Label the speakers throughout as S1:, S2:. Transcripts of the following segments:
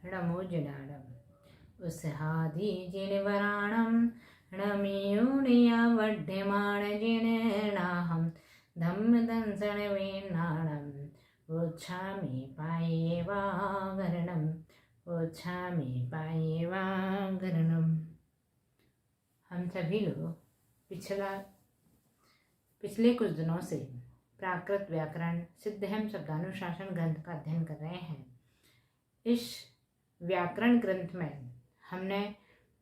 S1: नमो जनाणम उत्साहादि जिनवराणम नमीयुनिया वड्यमाण जिनेनाहम धम्म दंसन वेनाणम वोच्छामि पायेवागरणम वोच्छामि पायेवागरणम। हम सभी लोग पिछले कुछ दिनों से प्राकृत व्याकरण सिद्धहम शब्दानुशासन ग्रंथ का अध्ययन कर रहे हैं। इस व्याकरण ग्रंथ में हमने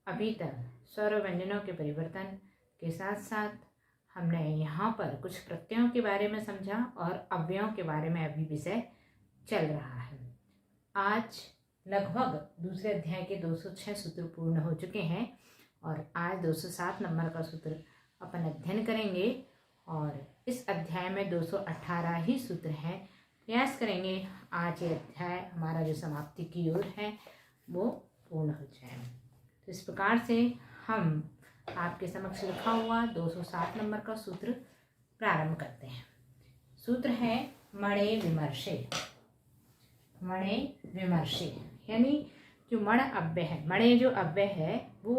S1: अभी तक स्वर व्यंजनों के परिवर्तन के साथ साथ हमने यहाँ पर कुछ प्रत्ययों के बारे में समझा और अव्ययों के बारे में अभी विषय चल रहा है। आज लगभग दूसरे अध्याय के 206 सूत्र पूर्ण हो चुके हैं और आज 207 नंबर का सूत्र अपन अध्ययन करेंगे और इस अध्याय में 218 ही सूत्र हैं। प्रयास करेंगे आज ये अध्याय हमारा जो समाप्ति की ओर है वो पूर्ण हो जाए। तो इस प्रकार से हम आपके समक्ष लिखा हुआ 207 नंबर का सूत्र प्रारंभ करते हैं। सूत्र है मणे विमर्शे। मणे विमर्शे यानी जो मण अव्यय है, मणे जो अव्यय है वो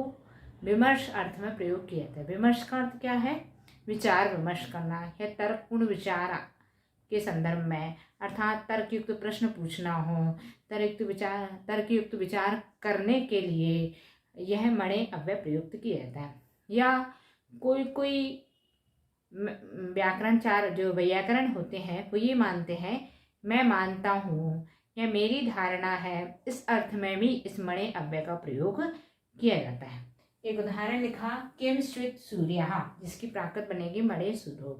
S1: विमर्श अर्थ में प्रयोग किया जाता है। विमर्श का अर्थ क्या है? विचार विमर्श करना या तर्कपूर्ण विचार के संदर्भ में, अर्थात तर्कयुक्त प्रश्न पूछना हो, तर्कयुक्त विचार करने के लिए यह मणे अव्यय प्रयुक्त किया जाता है। या कोई व्याकरणचार जो वैयाकरण होते हैं वो ये मानते हैं मैं मानता हूँ या मेरी धारणा है, इस अर्थ में भी इस मणे अव्यय का प्रयोग किया जाता है। एक उदाहरण लिखा किम स्वित सूर्यः, जिसकी प्राकृत बनेगी मणे सूर्यो।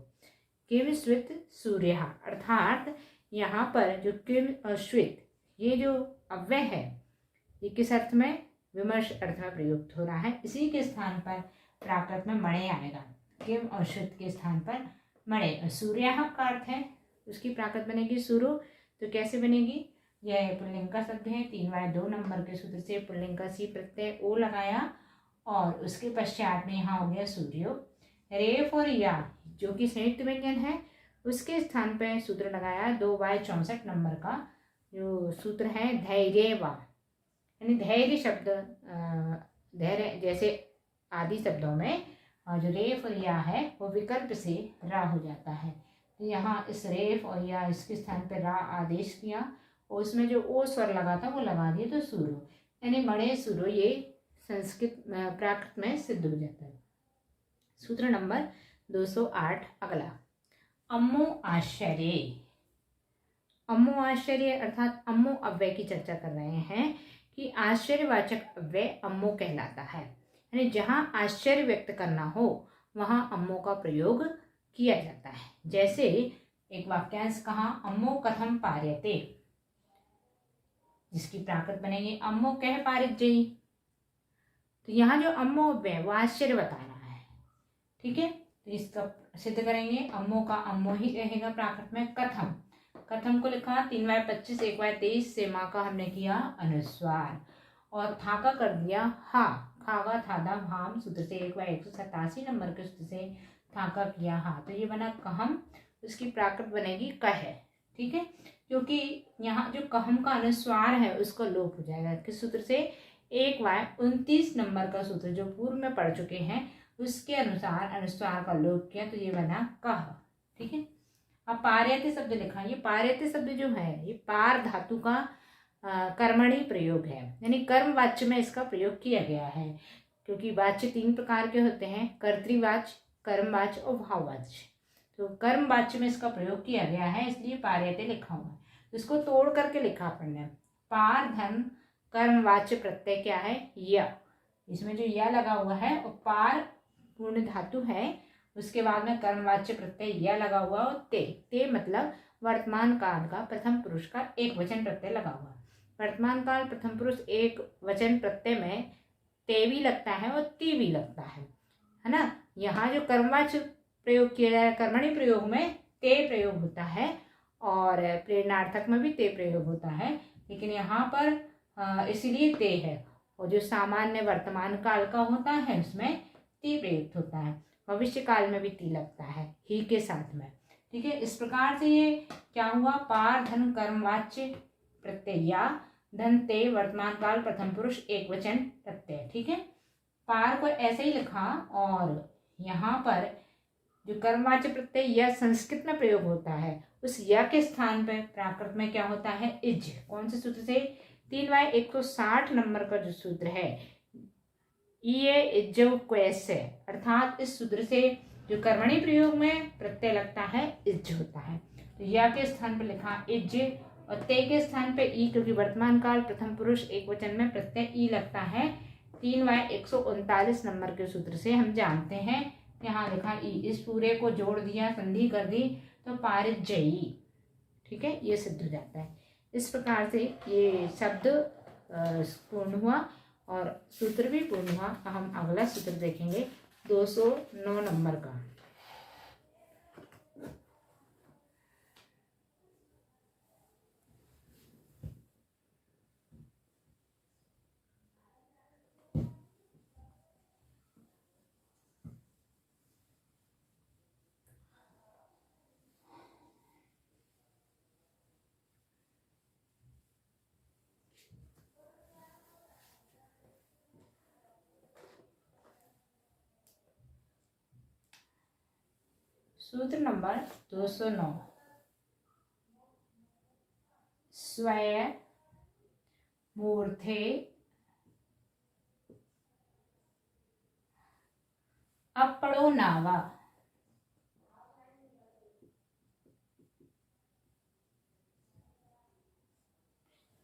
S1: किम स्वित सूर्यः अर्थात यहाँ पर जो किम और स्वित ये जो अव्यय है ये किस अर्थ में? विमर्श अर्थ में प्रयुक्त हो रहा है। इसी के स्थान पर प्राकृत में मणे आएगा। किम और स्वित के स्थान पर मणे। सूर्यः का अर्थ है उसकी प्राकृत बनेगी सूर्यो। तो कैसे बनेगी? यह पुल्लिंग का शब्द है। 3/2 नंबर के सूत्र से पुल्लिंग का सी प्रत्यय ओ लगाया और उसके पश्चात में यहाँ हो गया सूर्यो। रेफ और या जो कि संयुक्त व्यंजन है उसके स्थान पर सूत्र लगाया 2/64 नंबर का जो सूत्र है धैर्य वा, यानी धैर्य शब्द धैर्य जैसे आदि शब्दों में और जो रेफ और या है वो विकल्प से रा हो जाता है। तो यहाँ इस रेफ और या इसके स्थान पर रा आदेश किया और उसमें जो ओ स्वर लगा था वो लगा दिया तो सूर्यो, यानी मणे सूर्यो ये संस्कृत प्राकृत में सिद्ध हो जाता है। सूत्र नंबर 208 अगला अम्मो आश्चर्य। अम्मो आश्चर्य अर्थात अम्मो अव्यय की चर्चा कर रहे हैं कि आश्चर्यवाचक अव्यय अम्मो कहलाता है, यानी जहाँ आश्चर्य व्यक्त करना हो वहाँ अम्मो का प्रयोग किया जाता है। जैसे एक वाक्यांश कहा अम्मो कथम पार्यते, जिसकी प्राकृत बनेगी अम्मो कह पारिजयी। तो यहाँ जो अम्मो अव्यय वो आश्चर्य बताना है। ठीक है, तो इसका सिद्ध करेंगे। अम्मो का अम्मो ही रहेगा प्राकृत में। कथम, कथम को लिखा 3/25 1/23 से माँ का हमने किया अनुस्वार और था का कर दिया हा, खागा थादा भाम सूत्र से 1/187 नंबर के सूत्र से था का किया हा। तो ये बना कहम, उसकी प्राकृत बनेगी कह। ठीक है, क्योंकि यहाँ जो कहम का अनुस्वार है उसका लोप हो जाएगा। किस सूत्र से? 1/29 नंबर का सूत्र जो पूर्व में पढ़ चुके हैं उसके अनुसार अनुस्वार का लोप किया तो ये बना कह। ठीक है, अब पार्यते शब्द लिखा। ये पार्यते शब्द जो है ये पार धातु का कर्मणी प्रयोग है, यानी कर्म वाच्य में इसका प्रयोग किया गया है। क्योंकि वाच्य 3 प्रकार के होते हैं, कर्तृवाच्य, कर्मवाच्य और भाववाच्य। तो कर्म वाच्य में इसका प्रयोग किया गया है इसलिए पार्यते लिखा हुआ है। तो इसको तोड़ करके लिखा अपन ने। पार धन कर्मवाच्य प्रत्यय क्या है? य। इसमें जो या लगा हुआ है और पार पूर्ण धातु है, उसके बाद में कर्मवाच्य प्रत्यय या लगा हुआ और ते मतलब वर्तमान काल का प्रथम पुरुष का एक वचन प्रत्यय लगा हुआ। वर्तमान काल प्रथम पुरुष एक वचन प्रत्यय में ते भी लगता है और ती भी लगता है ना। यहाँ जो कर्मवाच्य प्रयोग किया जाए कर्मणि प्रयोग में ते प्रयोग होता है और प्रेरणार्थक में भी ते प्रयोग होता है, लेकिन यहाँ पर इसलिए ते है और जो सामान्य वर्तमान काल का होता है उसमें ती प्रयुक्त होता है। भविष्य काल में भी ती लगता है ही के साथ में। ठीक है, इस प्रकार से ये क्या हुआ? पार धन कर्मवाच्य प्रत्यय या धन ते वर्तमान काल प्रथम पुरुष एक वचन प्रत्यय। ठीक है, पार को ऐसे ही लिखा और यहाँ पर जो कर्मवाच्य प्रत्यय यह संस्कृत में प्रयोग होता है उस य के स्थान पर प्राकृत में क्या होता है, इज। कौन से सूत्र से, 3Y160 नंबर का जो सूत्र है ये इज्जव क्वेस है, अर्थात इस सूत्र से जो कर्मणी प्रयोग में प्रत्यय लगता है इज होता है। तो या के स्थान पर लिखा इज और ते के स्थान पे ई, क्योंकि वर्तमान काल प्रथम पुरुष एक वचन में प्रत्यय ई लगता है। 3Y139 नंबर के सूत्र से हम जानते हैं, यहाँ लिखा ई, इस पूरे को जोड़ दिया, संधि कर दी तो पारिजयी। ठीक है, ये सिद्ध हो जाता है। इस प्रकार से ये शब्द पूर्ण हुआ और सूत्र भी पूर्ण हुआ। हम अगला सूत्र देखेंगे 209 नंबर का। सूत्र नंबर 209, स्वय मूर्धे अपड़ो नावा।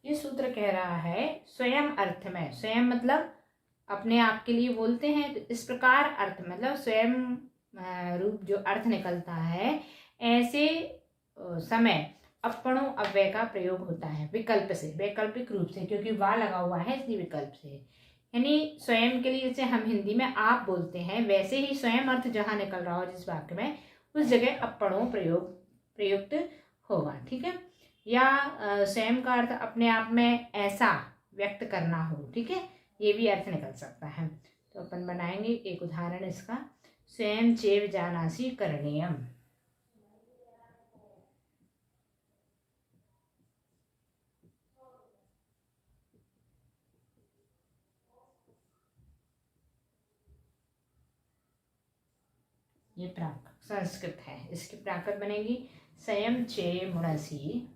S1: ये सूत्र कह रहा है स्वयं अर्थ में, स्वयं मतलब अपने आप के लिए बोलते हैं, तो इस प्रकार अर्थ मतलब स्वयं रूप जो अर्थ निकलता है, ऐसे समय अपणो अव्यय का प्रयोग होता है विकल्प से, वैकल्पिक रूप से, क्योंकि वा लगा हुआ है इसलिए विकल्प से। यानी स्वयं के लिए जैसे हम हिंदी में आप बोलते हैं, वैसे ही स्वयं अर्थ जहाँ निकल रहा हो जिस वाक्य में, उस जगह अपणो प्रयुक्त होगा। ठीक है, या स्वयं का अर्थ अपने आप में ऐसा व्यक्त करना हो। ठीक है, ये भी अर्थ निकल सकता है। तो अपन बनाएंगे एक उदाहरण इसका, स्वयं चेव जानासि करणीयम। ये प्राकृत संस्कृत है, इसकी प्राकृत बनेगी स्वयं चे मुणसी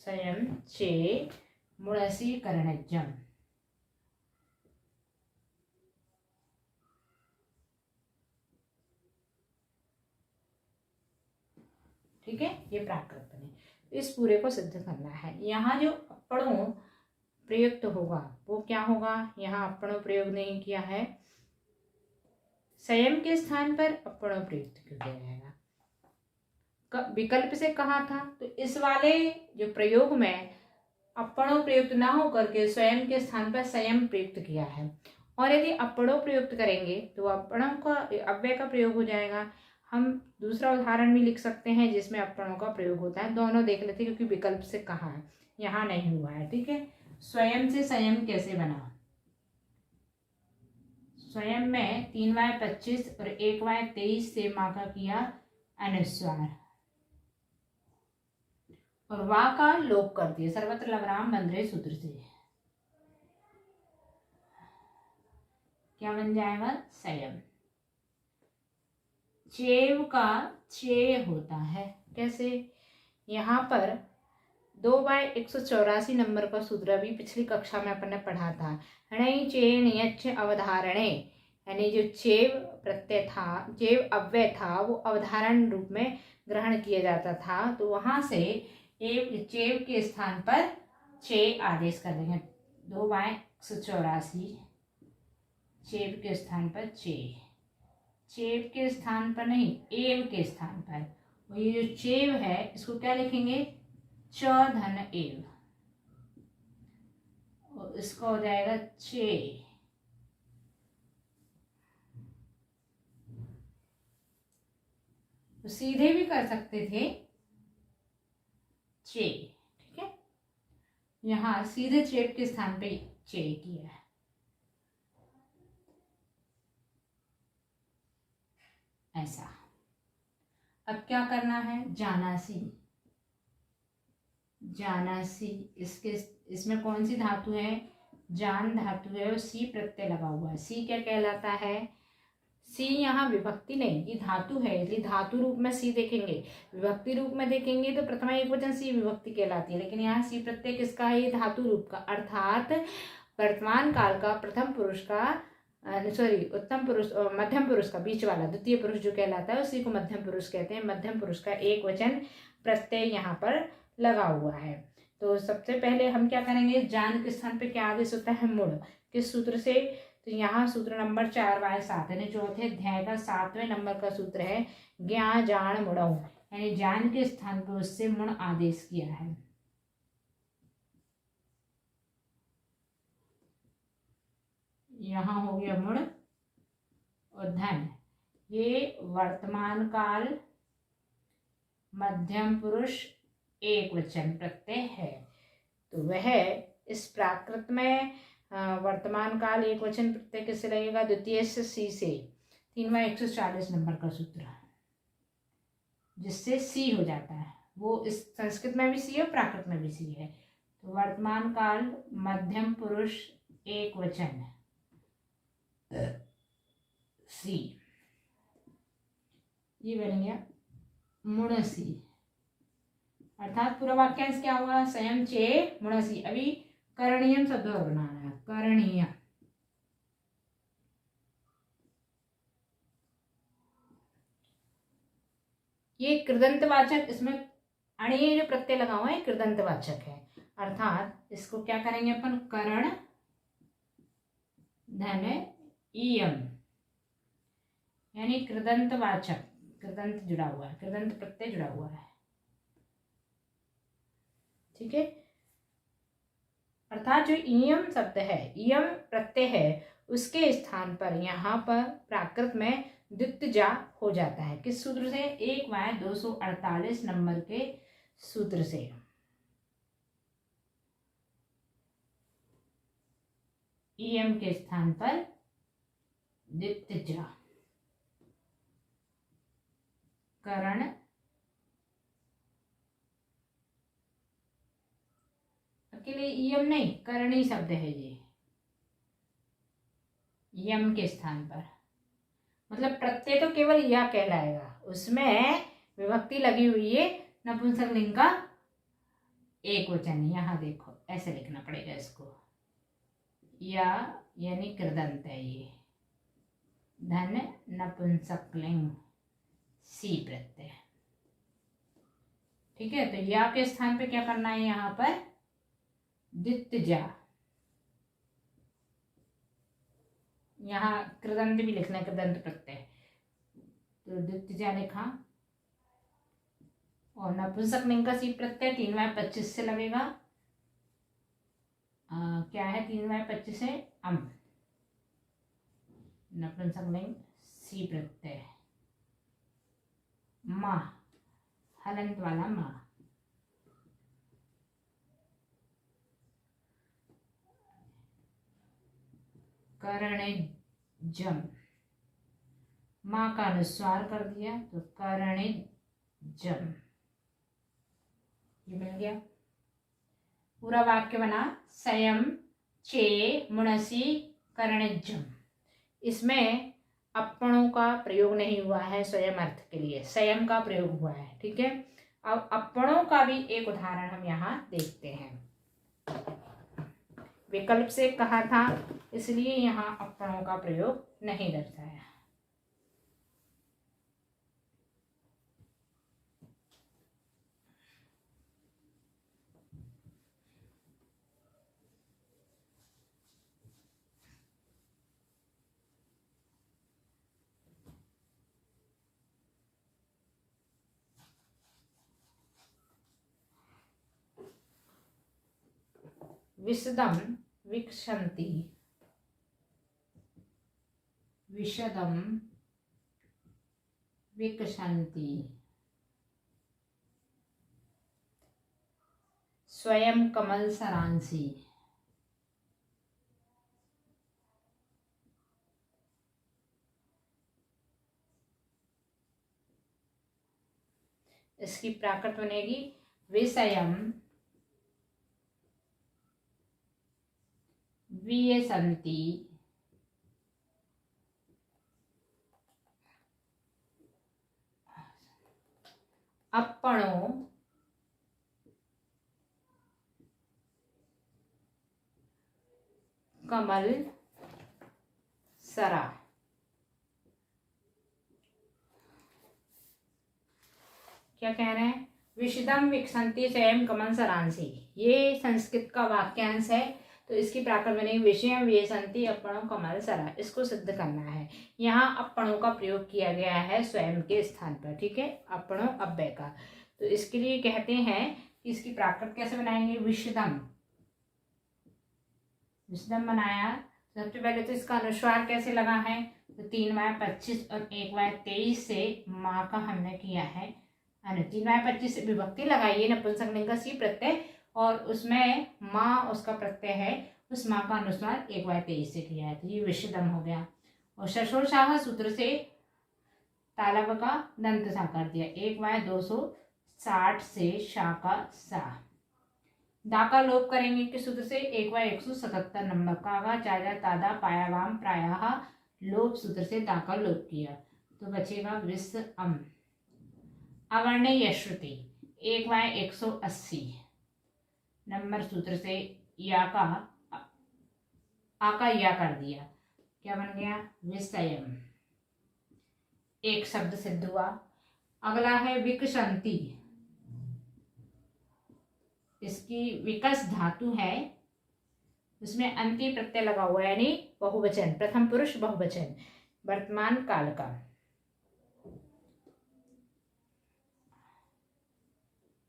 S1: स्वयं चे मुणसी करणज्जम। ठीक है, ये प्राकृत बने। इस पूरे को सिद्ध करना है। यहाँ जो अपणो प्रयुक्त होगा वो क्या होगा, यहाँ अपणो प्रयोग नहीं किया है, स्वयं के स्थान पर अपणो प्रयुक्त क्यों किया जाएगा, विकल्प से कहा था, तो इस वाले जो प्रयोग में अपणो प्रयुक्त ना हो करके स्वयं के स्थान पर स्वयं प्रयुक्त किया है। और यदि अपणो प्रयुक्त करेंगे तो अपणों का अव्यय का प्रयोग हो जाएगा। हम दूसरा उदाहरण भी लिख सकते हैं जिसमें अपणों का प्रयोग होता है, दोनों देख लेते हैं, क्योंकि विकल्प से कहा है, यहाँ नहीं हुआ है। ठीक है, स्वयं से संयम कैसे बना, स्वयं में 3Y25 और 1Y23 से माँ का किया अनुस्वार और वा का लोप कर दिया सर्वत्र लवराम बंधरे सूत्र से। क्या बन जाएगा, संयम। चेव का चे होता है, कैसे, यहाँ पर 2/184 नंबर का सूत्र अभी पिछली कक्षा में अपन ने पढ़ा था, हणई चेन यच्छ अवधारणे, यानी जो चेव प्रत्यय था, चेव अव्यय था, वो अवधारण रूप में ग्रहण किया जाता था। तो वहां से एक चेव के स्थान पर चे आदेश कर देंगे, 2/184 चेव के स्थान पर चे, चेव के स्थान पर नहीं, एव के स्थान पर। और ये जो चेव है इसको क्या लिखेंगे, च धन एव, और इसका हो जाएगा चे। तो सीधे भी कर सकते थे चे। ठीक है, यहाँ सीधे चेव के स्थान पे चे किया है। ऐसा। अब क्या करना है, जानासी, जानासी, इसमें कौन सी धातु है, जान धातु है और सी प्रत्यय लगा हुआ है। सी क्या कहलाता है, सी यहाँ विभक्ति नहीं, ये धातु है, इसलिए धातु रूप में सी देखेंगे। विभक्ति रूप में देखेंगे तो प्रथमा एकवचन सी विभक्ति कहलाती है, लेकिन यहाँ सी प्रत्यय किसका है, ये धातु रूप का, अर्थात वर्तमान काल का प्रथम पुरुष का उत्तम पुरुष, मध्यम पुरुष का बीच वाला द्वितीय पुरुष जो कहलाता है उसी को मध्यम पुरुष कहते हैं। मध्यम पुरुष का एक वचन प्रत्यय यहाँ पर लगा हुआ है। तो सबसे पहले हम क्या करेंगे, जान के स्थान पे क्या आदेश होता है, मुड़, किस सूत्र से, तो यहाँ सूत्र नंबर 4/7 यानी चौथे अध्याय का 7वें नंबर का सूत्र है, ज्ञा जान मुड़ऊ, यानी जान के स्थान पर उससे मुड़ आदेश किया है। यहाँ हो गया मुड़ और धन, ये वर्तमान काल मध्यम पुरुष एक वचन प्रत्यय है। तो वह इस प्राकृत में वर्तमान काल एक वचन प्रत्यय किससे लगेगा, द्वितीय से सी से, 3/140 नंबर का सूत्र, जिससे सी हो जाता है। वो इस संस्कृत में भी सी है और प्राकृत में भी सी है। तो वर्तमान काल मध्यम पुरुष एक वचन सी, ये बन गया मुणसी, अर्थात पूरा वाक्यांश क्या हुआ, स्वयं चे मुणसी। अभी करणीयम शब्द और बनाना है, करणीय, ये कृदंतवाचक, इसमें अणीय जो प्रत्यय लगा हुआ है कृदंतवाचक है, अर्थात इसको क्या करेंगे अपन, करण धन इयम, यानी कृदंतवाचक, कृदंत जुड़ा हुआ है, कृदंत प्रत्यय जुड़ा हुआ है, ठीक है। अर्थात जो इयम शब्द है, इयम प्रत्यय है, उसके स्थान पर यहाँ पर प्राकृत में द्वित्वजा हो जाता है। किस सूत्र से, 1/248 नंबर के सूत्र से। इयम के स्थान पर द्वित्वजा, करण अकेले इयम नहीं, करणी शब्द है ये, यम के स्थान पर, मतलब प्रत्यय तो केवल या कहलाएगा, उसमें विभक्ति लगी हुई है नपुंसकलिंग का एक वचन। यहाँ देखो ऐसे लिखना पड़ेगा इसको, या यानी कृदंत है ये, धन नपुंसकलिंग सी प्रत्यय, ठीक है। तो या के स्थान पे क्या करना है, यहाँ पर द्वित्वजा, यहाँ कृदंत भी लिखना है, कृदंत प्रत्यय, तो द्वित्वजा लिखा, और नपुंसकलिंग का सी प्रत्यय 3/25 से लगेगा, क्या है 3/25 से, अम, नपुंसकलिंग सी प्रत्यय, माँ, हलंत वाला माँ, करणिजम, माँ का अनुस्वार कर दिया तो करणिजम, ये मिल गया। पूरा वाक्य बना, स्वयं चे मुणसी करणिजम। इसमें अपणों का प्रयोग नहीं हुआ है, स्वयं अर्थ के लिए स्वयं का प्रयोग हुआ है, ठीक है। अब अपणों का भी एक उदाहरण हम यहाँ देखते हैं, विकल्प से कहा था इसलिए यहाँ अपणों का प्रयोग नहीं दर्शाया। विशदम विक्षन्ति, विशदम विकसन्ति, स्वयं कमल सरांसी, इसकी प्राकृत बनेगी विषयम व्यसन्ति अपणो कमल सरा। क्या कह रहे हैं? विशदम विकसंति स्वयं कमल सरांसी, ये संस्कृत का वाक्यांश है। तो इसकी प्राकृत बनेगी विषयम व्यसन्ति अपणो कमल सरा। इसको सिद्ध करना है। यहाँ अपणों का प्रयोग किया गया है स्वयं के स्थान पर, ठीक है, अपणो अव्यय का। तो इसके लिए कहते हैं कि इसकी प्राकृत कैसे बनाएंगे? विशदम, विशदम बनाया। सबसे पहले तो इसका अनुस्वार कैसे लगा है? तो 3/25 और 1/23 से माँ का हमने किया है। 3/25 से विभक्ति लगाइए नपुंसकलिंग का सी प्रत्यय, और उसमें माँ उसका प्रत्यय है, उस माँ का अनुस्वार 1/23 से किया है। तो ये विशदम हो गया। और शशोरशाह सूत्र से तालब का दंत सा कर दिया, 1/260 से शाह का सा। दा का लोप करेंगे किस सूत्र से? 1/177 नंबर का आगा चाजा तादा पायावाम प्रायः लोप सूत्र से दा का लोप किया, तो बचेगा विस अम। अवर्णे यश्रुति 1/180 नंबर सूत्र से या का आ का या कर दिया, क्या बन गया? विषयम, एक शब्द सिद्ध हुआ। अगला है विकसंति, इसकी विकस धातु है, उसमें अंति प्रत्यय लगा हुआ है, यानी बहुवचन, प्रथम पुरुष बहुवचन, वर्तमान काल का।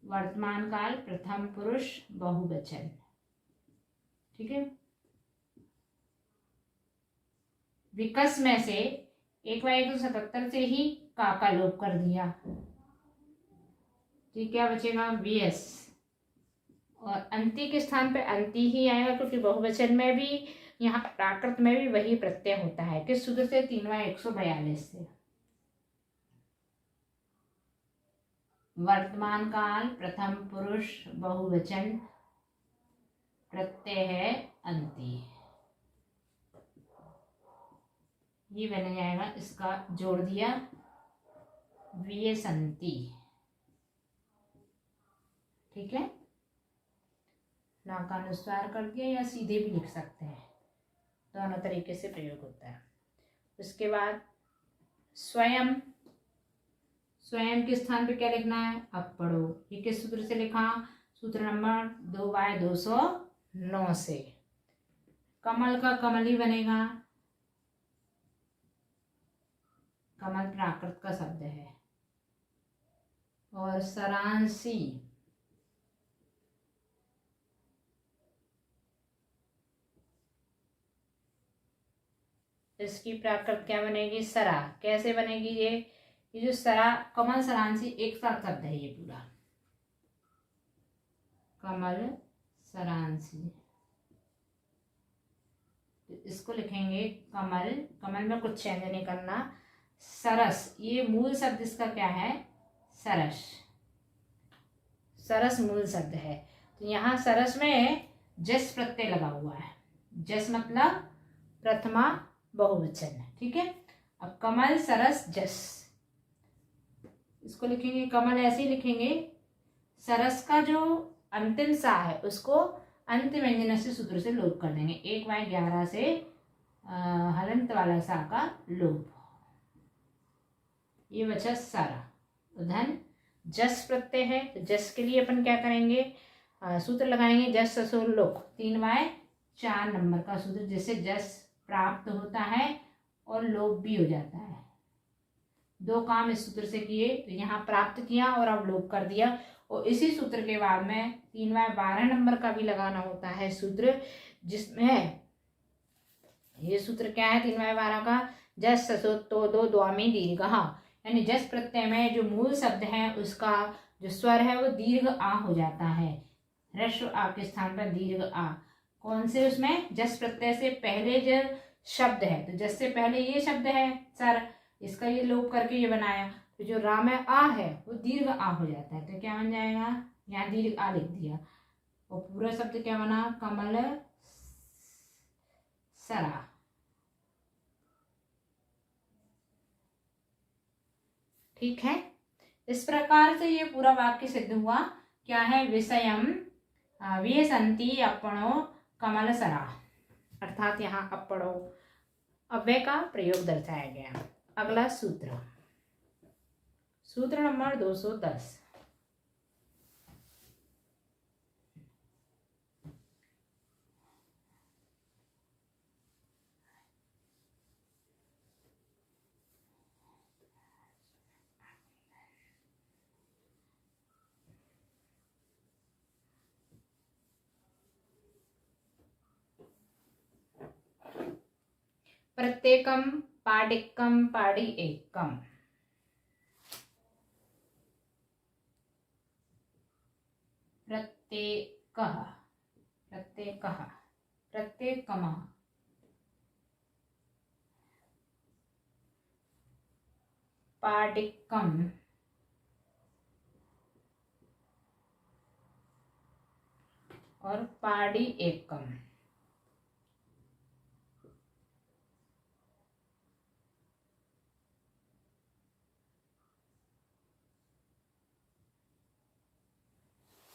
S1: वर्तमान काल प्रथम पुरुष बहुवचन, ठीक है। विकस में से 1/177 से ही का लोप कर दिया, ठीक, क्या बचेगा? वीएस। और अंति के स्थान पे अंति ही आएगा, क्योंकि बहुवचन में भी, यहाँ प्राकृत में भी वही प्रत्यय होता है। किस सूत्र से? 3/142 से। वर्तमान काल प्रथम पुरुष बहुवचन, प्रत्यय है अंति, ये बन जाएगा, इसका जोड़ दिया व्यसन्ति, ठीक है। ना का अनुस्वार कर दिया या सीधे भी लिख सकते हैं, दोनों तरीके से प्रयोग होता है। उसके बाद स्वयं, स्वयं के स्थान पे क्या लिखना है? अपड़ो। ये किस सूत्र से लिखा? सूत्र नंबर 2/209 से। कमल का कमल ही बनेगा, कमल प्राकृत का शब्द है। और सरांसी, इसकी प्राकृत क्या बनेगी? सरा। कैसे बनेगी ये जो सरा, कमल सरांसी एक साथ शब्द है ये पूरा, कमल सरांसी। तो इसको लिखेंगे कमल, कमल में कुछ चेंज नहीं करना। सरस, ये मूल शब्द इसका क्या है? सरस, सरस मूल शब्द है। तो यहाँ सरस में जस प्रत्यय लगा हुआ है, जस मतलब प्रथमा बहुवचन, ठीक है। अब कमल सरस जस, इसको लिखेंगे कमल, ऐसे ही लिखेंगे। सरस का जो अंतिम सा है उसको अंतिम व्यंजन से सूत्र से लोप कर देंगे, 1/11 से हलंत वाला सा का लोप, ये बचा सारा। तो धन जस प्रत्यय है, तो जस के लिए अपन क्या करेंगे? सूत्र लगाएंगे जस ससुर लोक, 3/4 नंबर का सूत्र, जिससे जस प्राप्त होता है और लोप भी हो जाता है। दो काम इस सूत्र से किए, तो यहाँ प्राप्त किया और अब लोप कर दिया। और इसी सूत्र के बाद में 3/12 नंबर का भी लगाना होता है सूत्र, जिसमें ये सूत्र क्या है 3/12 का? जस ससो तो दो द्वामी दीर्घ, यानी जस प्रत्यय में जो मूल शब्द है उसका जो स्वर है वो दीर्घ आ हो जाता है, ह्रस्व आ के स्थान पर दीर्घ आ। कौन से? उसमें जस प्रत्यय से पहले जो शब्द है, तो जस से पहले ये शब्द है सर, इसका ये लोप करके ये बनाया, तो जो रा में आ है वो दीर्घ आ हो जाता है, तो क्या बन जाएगा, यहाँ दीर्घ आ लिख दिया और पूरा शब्द क्या बना, कमल सरा। ठीक है, इस प्रकार से ये पूरा वाक्य सिद्ध हुआ। क्या है, विषयम व्यसंति अपणो कमल सरा, अर्थात यहाँ अपणो अव्यय का प्रयोग दर्शाया गया। अगला सूत्र, सूत्र नंबर 210। प्रत्येकम पाडिक्कम पाड़ी एकम। प्रत्येकः प्रत्येकः प्रत्येकमः पाडिक्कम और पाड़ी एकम।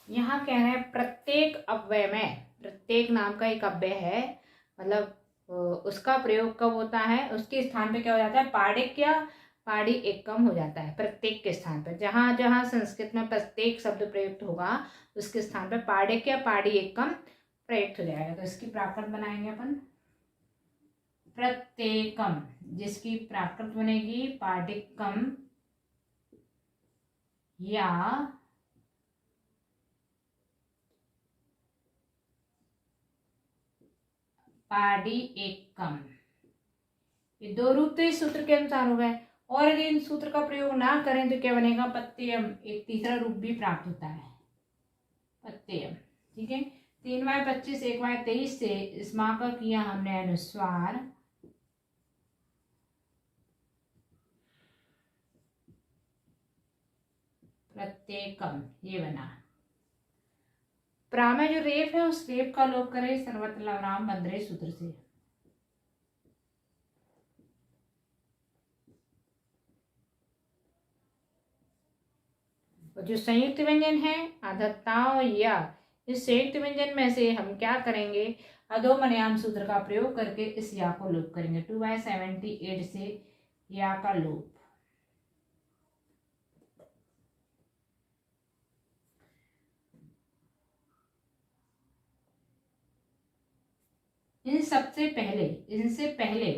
S1: यहाँ कह रहे हैं प्रत्येक अव्यय में, प्रत्येक नाम का एक अव्यय है, मतलब उसका प्रयोग कब होता है, उसके स्थान पे क्या हो जाता है, पाडिक या पाड़ी एकम हो जाता है। प्रत्येक के स्थान पर, जहां जहां संस्कृत में प्रत्येक शब्द प्रयुक्त होगा उसके स्थान पर पाडिक या पाड़ी एकम प्रयुक्त हो जाएगा। तो इसकी प्राकृत बनाएंगे अपन, प्रत्येकम, जिसकी प्राकृत बनेगी पाडिक्कम या पाड़ी एकम। ये दो रूप तो इस सूत्र के अनुसार हो गए, और यदि इन सूत्र का प्रयोग ना करें तो क्या बनेगा, पत्यम, एक तीसरा रूप भी प्राप्त होता है, पत्यम। ठीक है, 3/25 1/23 से इस माँ का किया हमने अनुस्वार, प्रत्येकम, ये बना। प्रा में जो रेफ है उस रेफ का लोप करें सर्वत्र लवराम बंदरे सूत्र से। और जो संयुक्त व्यंजन है अधत्ताओ या, इस संयुक्त व्यंजन में से हम क्या करेंगे, अधोमनयाम सूत्र का प्रयोग करके इस या को लोप करेंगे। 2/78 से या का लोप। इनसे पहले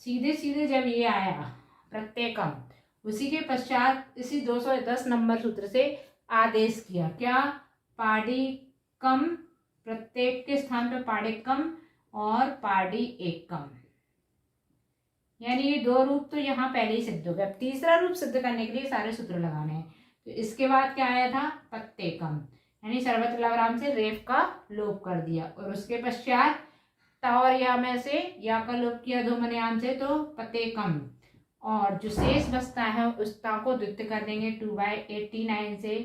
S1: सीधे सीधे जब ये आया प्रत्येकम, उसी के पश्चात इसी 210 नंबर सूत्र से आदेश किया, क्या, पाडिक्कम, प्रत्येक के स्थान पर पाडिक्कम और पाड़ी एकम। यानी ये दो रूप तो यहाँ पहले ही सिद्ध हो गया। तीसरा रूप सिद्ध करने के लिए सारे सूत्र लगाने हैं। तो इसके बाद क्या आया था, प्रत्येकम, यानी सर्वत्र लवराम से रेफ का लोप कर दिया, और उसके पश्चात ता और या में से या का लोप किया अधोमनयाम से, तो प्रत्येकम, और जो शेष बचता है उस ता को द्वित्व कर देंगे। 2/89 से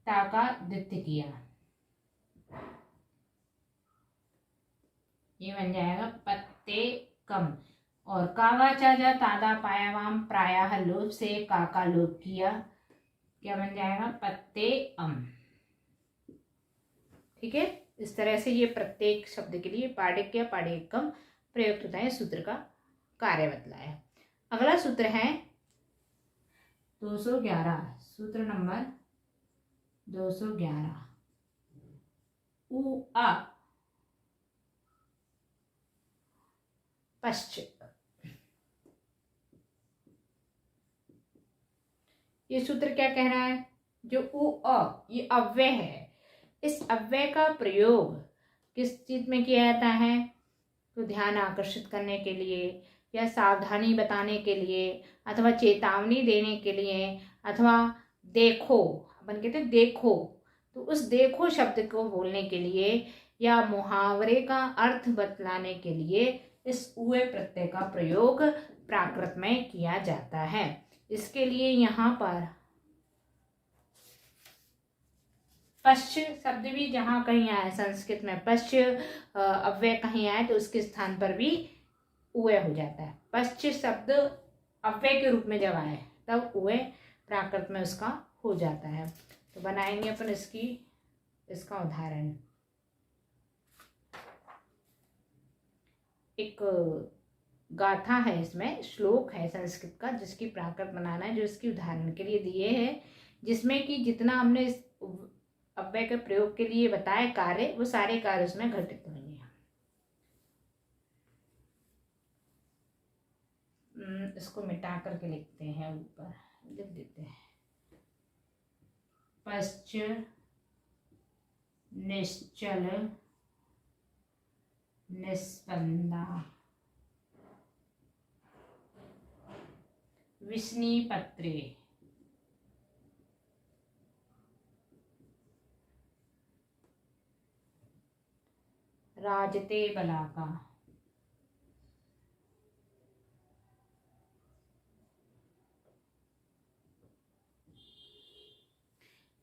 S1: ता का द्वित्व किया, ये बन जाएगा प्रत्येकम। और कागा चाजा तादा पायावाम प्रायः लोप से का लोप किया, क्या बन जाएगा, प्रत्येकम। ठीक है, इस तरह से ये प्रत्येक शब्द के लिए पाडिक या पाडिकम प्रयुक्त होता है, सूत्र का कार्य बतलाया। अगला सूत्र है 211, सूत्र नंबर 211, उ आ पश्चिम। ये सूत्र क्या कह रहा है, जो उ अ ये अव्यय है, इस अव्यय का प्रयोग किस चीज में किया जाता है, तो ध्यान आकर्षित करने के लिए या सावधानी बताने के लिए अथवा चेतावनी देने के लिए, अथवा देखो, अपन कहते हैं देखो, तो उस देखो शब्द को बोलने के लिए या मुहावरे का अर्थ बतलाने के लिए इस उए प्रत्यय का प्रयोग प्राकृत में किया जाता है। इसके लिए यहाँ पर पश्च शब्द भी जहाँ कहीं आए संस्कृत में पश्च अव्यय कहीं आए तो उसके स्थान पर भी उय हो जाता है। पश्च शब्द अव्यय के रूप में जब आए तब उय प्राकृत में उसका हो जाता है। तो बनाएंगे अपन इसका उदाहरण। एक गाथा है, इसमें श्लोक है संस्कृत का जिसकी प्राकृत बनाना है, जो इसकी उदाहरण के लिए दिए हैं, जिसमें कि जितना हमने इस अव्यय के प्रयोग के लिए बताए कार्य, वो सारे कार्य उसमें घटित होंगे। इसको मिटा करके लिखते हैं, ऊपर लिख देते हैं। पश्च निश्चल निस्पंदा विष्णिपत्रे राजते बलाका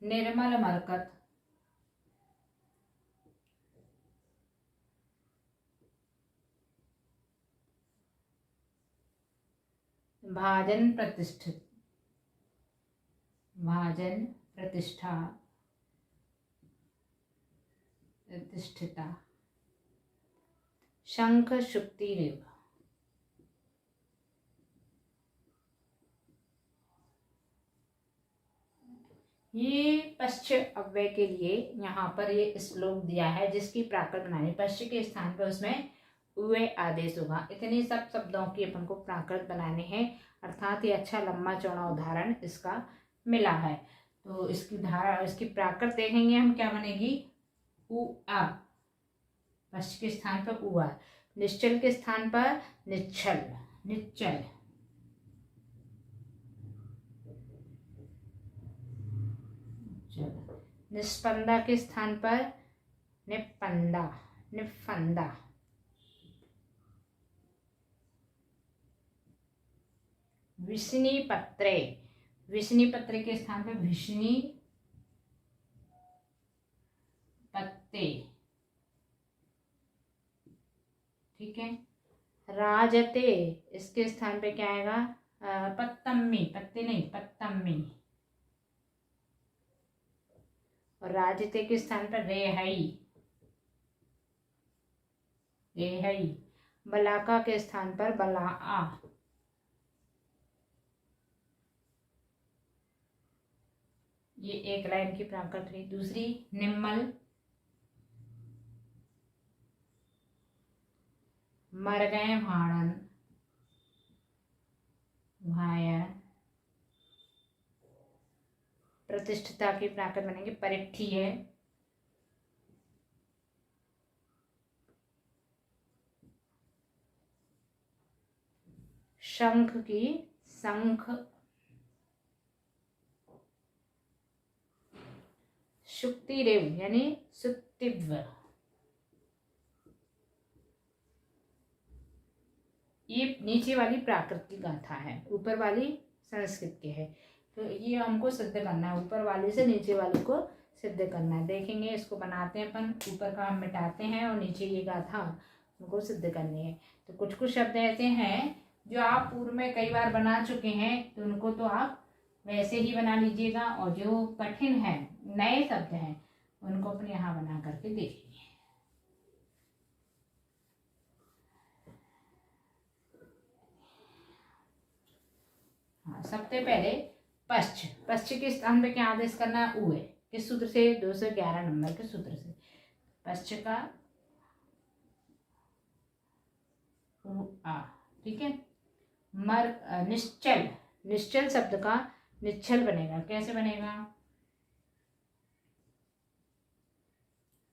S1: निर्मल मरकत भाजन प्रतिष्ठिता शंख शुक्तिरेव। ये पश्च अव्यय के लिए यहाँ पर ये श्लोक दिया है, जिसकी प्राकृत बनानी। पश्च के स्थान पर उसमें उय आदेश होगा। इतने सब शब्दों की अपन को प्राकृत बनाने हैं, अर्थात ये अच्छा लंबा चौड़ा उदाहरण इसका मिला है। तो इसकी प्राकृत देखेंगे हम, क्या बनेगी? उ आ। पश्च के स्थान पर उ आ, निश्चल के स्थान पर निश्चल, निश्चल। निस्पंदा के स्थान पर निपंदा, निफंदा। विष्णिपत्रे, विष्णिपत्रे के स्थान पर विष्णि पत्ते, ठीक है। राजते, इसके स्थान पे क्या आएगा? पत्तम्मी, पत्ते नहीं, पत्तम्मी। और राजते के स्थान पर रेहई, रेहई। बलाका के स्थान पर बलाआ। ये एक लाइन की प्राकृत हुई। दूसरी निम्मल, मर गए भाणन, भाया। प्रतिष्ठिता की प्राकृत बनेंगे परिठी है, शंख की शंख, शुक्तिरेव यानी सुक्तिव। ये नीचे वाली प्राकृत की गाथा है, ऊपर वाली संस्कृत की है। तो ये हमको सिद्ध करना है, ऊपर वाले से नीचे वाले को सिद्ध करना है। देखेंगे, इसको बनाते हैं अपन, ऊपर का हम मिटाते हैं और नीचे ये गाथा हमको सिद्ध करनी है। तो कुछ कुछ शब्द ऐसे हैं जो आप पूर्व में कई बार बना चुके हैं, तो उनको तो आप वैसे ही बना लीजिएगा, और जो कठिन है, नए शब्द हैं, उनको अपन यहाँ बना करके देखिए। हाँ, सबसे पहले पश्च, पश्च के स्थान पे क्या आदेश करना है? उ है। किस सूत्र से? 211 नंबर के सूत्र से। पश्च का उ आ, ठीक है। निश्चल, निश्चल शब्द का निश्चल बनेगा। कैसे बनेगा?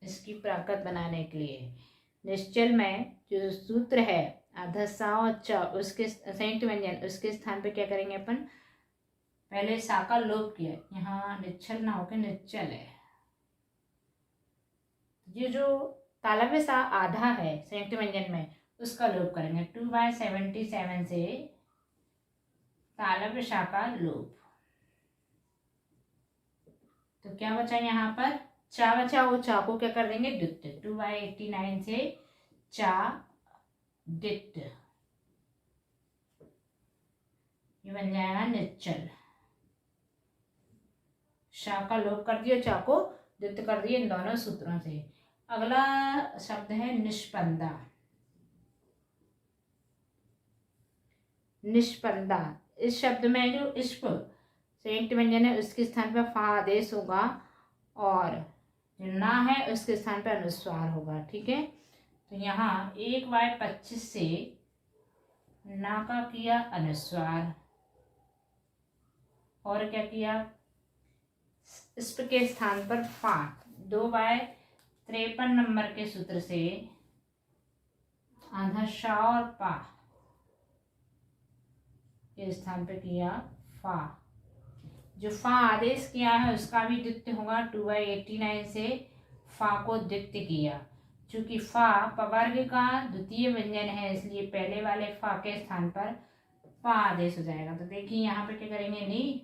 S1: इसकी प्राकृत बनाने के लिए निश्चल में जो सूत्र है अधसा और च, उसके संयुक्त व्यंजन, उसके स्थान पे क्या करेंगे अपन? पहले सा का लोप किया, यहाँ निश्चल ना होकर निश्चल है। ये जो तालव्य सा आधा है संयुक्त व्यंजन में, उसका लोप करेंगे। 2/77 से तालव्य शाका लोप। तो क्या बचा यहाँ पर, चा बचा। वो चा को क्या कर देंगे, द्वित्व। 2/89 से चा द्वित्व, ये बन जाएगा निश्चल। शा का लोप कर दिया, चा को द्वित्व कर दिए इन दोनों सूत्रों से। अगला शब्द है निष्पंदा। निष्पंदा, इस शब्द में जो इष्प संयुक्त व्यंजन है उसके स्थान पर फा आदेश होगा और जो ना है उसके स्थान पर अनुस्वार होगा। ठीक है, तो यहाँ 1/25 से ना का किया अनुस्वार और क्या किया, इष्प के स्थान पर फा। 2/53 नंबर के सूत्र से आधा शा और पा के स्थान पे किया फा। जो फा आदेश किया है उसका भी द्वित्व होगा। 2/89 से फा को द्वित्व किया। चूंकि फा पवर्ग का द्वितीय व्यंजन है इसलिए पहले वाले फा के स्थान पर फा आदेश हो जाएगा। तो देखिए यहाँ पे क्या करेंगे, नहीं,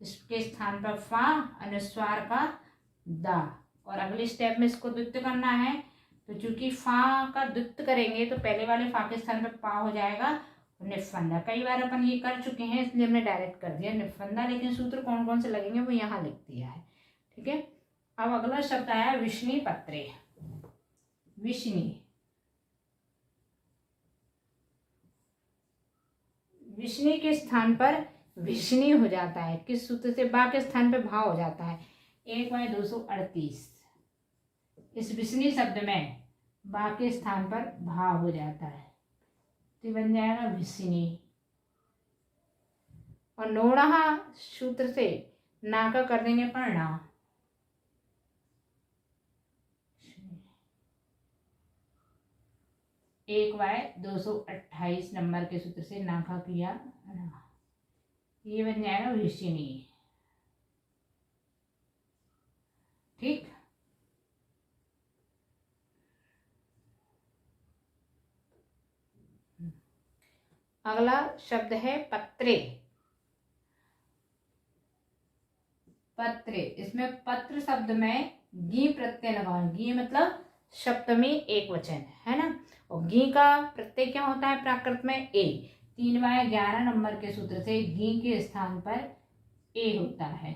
S1: इसके स्थान पर फा, अनुस्वार का दा, और अगले स्टेप में इसको द्वित्व करना है। तो चूंकि फा का द्वित्व करेंगे तो पहले वाले फा के स्थान पर पा हो जाएगा निफंदा। कई बार अपन ये कर चुके हैं इसलिए हमने डायरेक्ट कर दिया निफंदा, लेकिन सूत्र कौन कौन से लगेंगे वो यहाँ लिख दिया है। ठीक है, अब अगला शब्द आया विष्णि पत्रे। विष्णि, विष्णि के स्थान पर विष्णि हो जाता है। किस सूत्र से, बा के स्थान पर भा हो जाता है। 1/238 इस विष्णि शब्द में बा के स्थान पर भा हो जाता है तो बन जाएगा विष्णि। और नोड़ा सूत्र से ना का कर देंगे पढ़ना। 1/228 नंबर के सूत्र से ना का किया, ये बन जाएगा विष्णि। ठीक, अगला शब्द है पत्रे। पत्रे, इसमें पत्र शब्द में गी प्रत्यय लगाओ। गी मतलब सप्तमी एक वचन है ना, और गी का प्रत्यय क्या होता है प्राकृत में, ए। 3/11 नंबर के सूत्र से गी के स्थान पर ए होता है।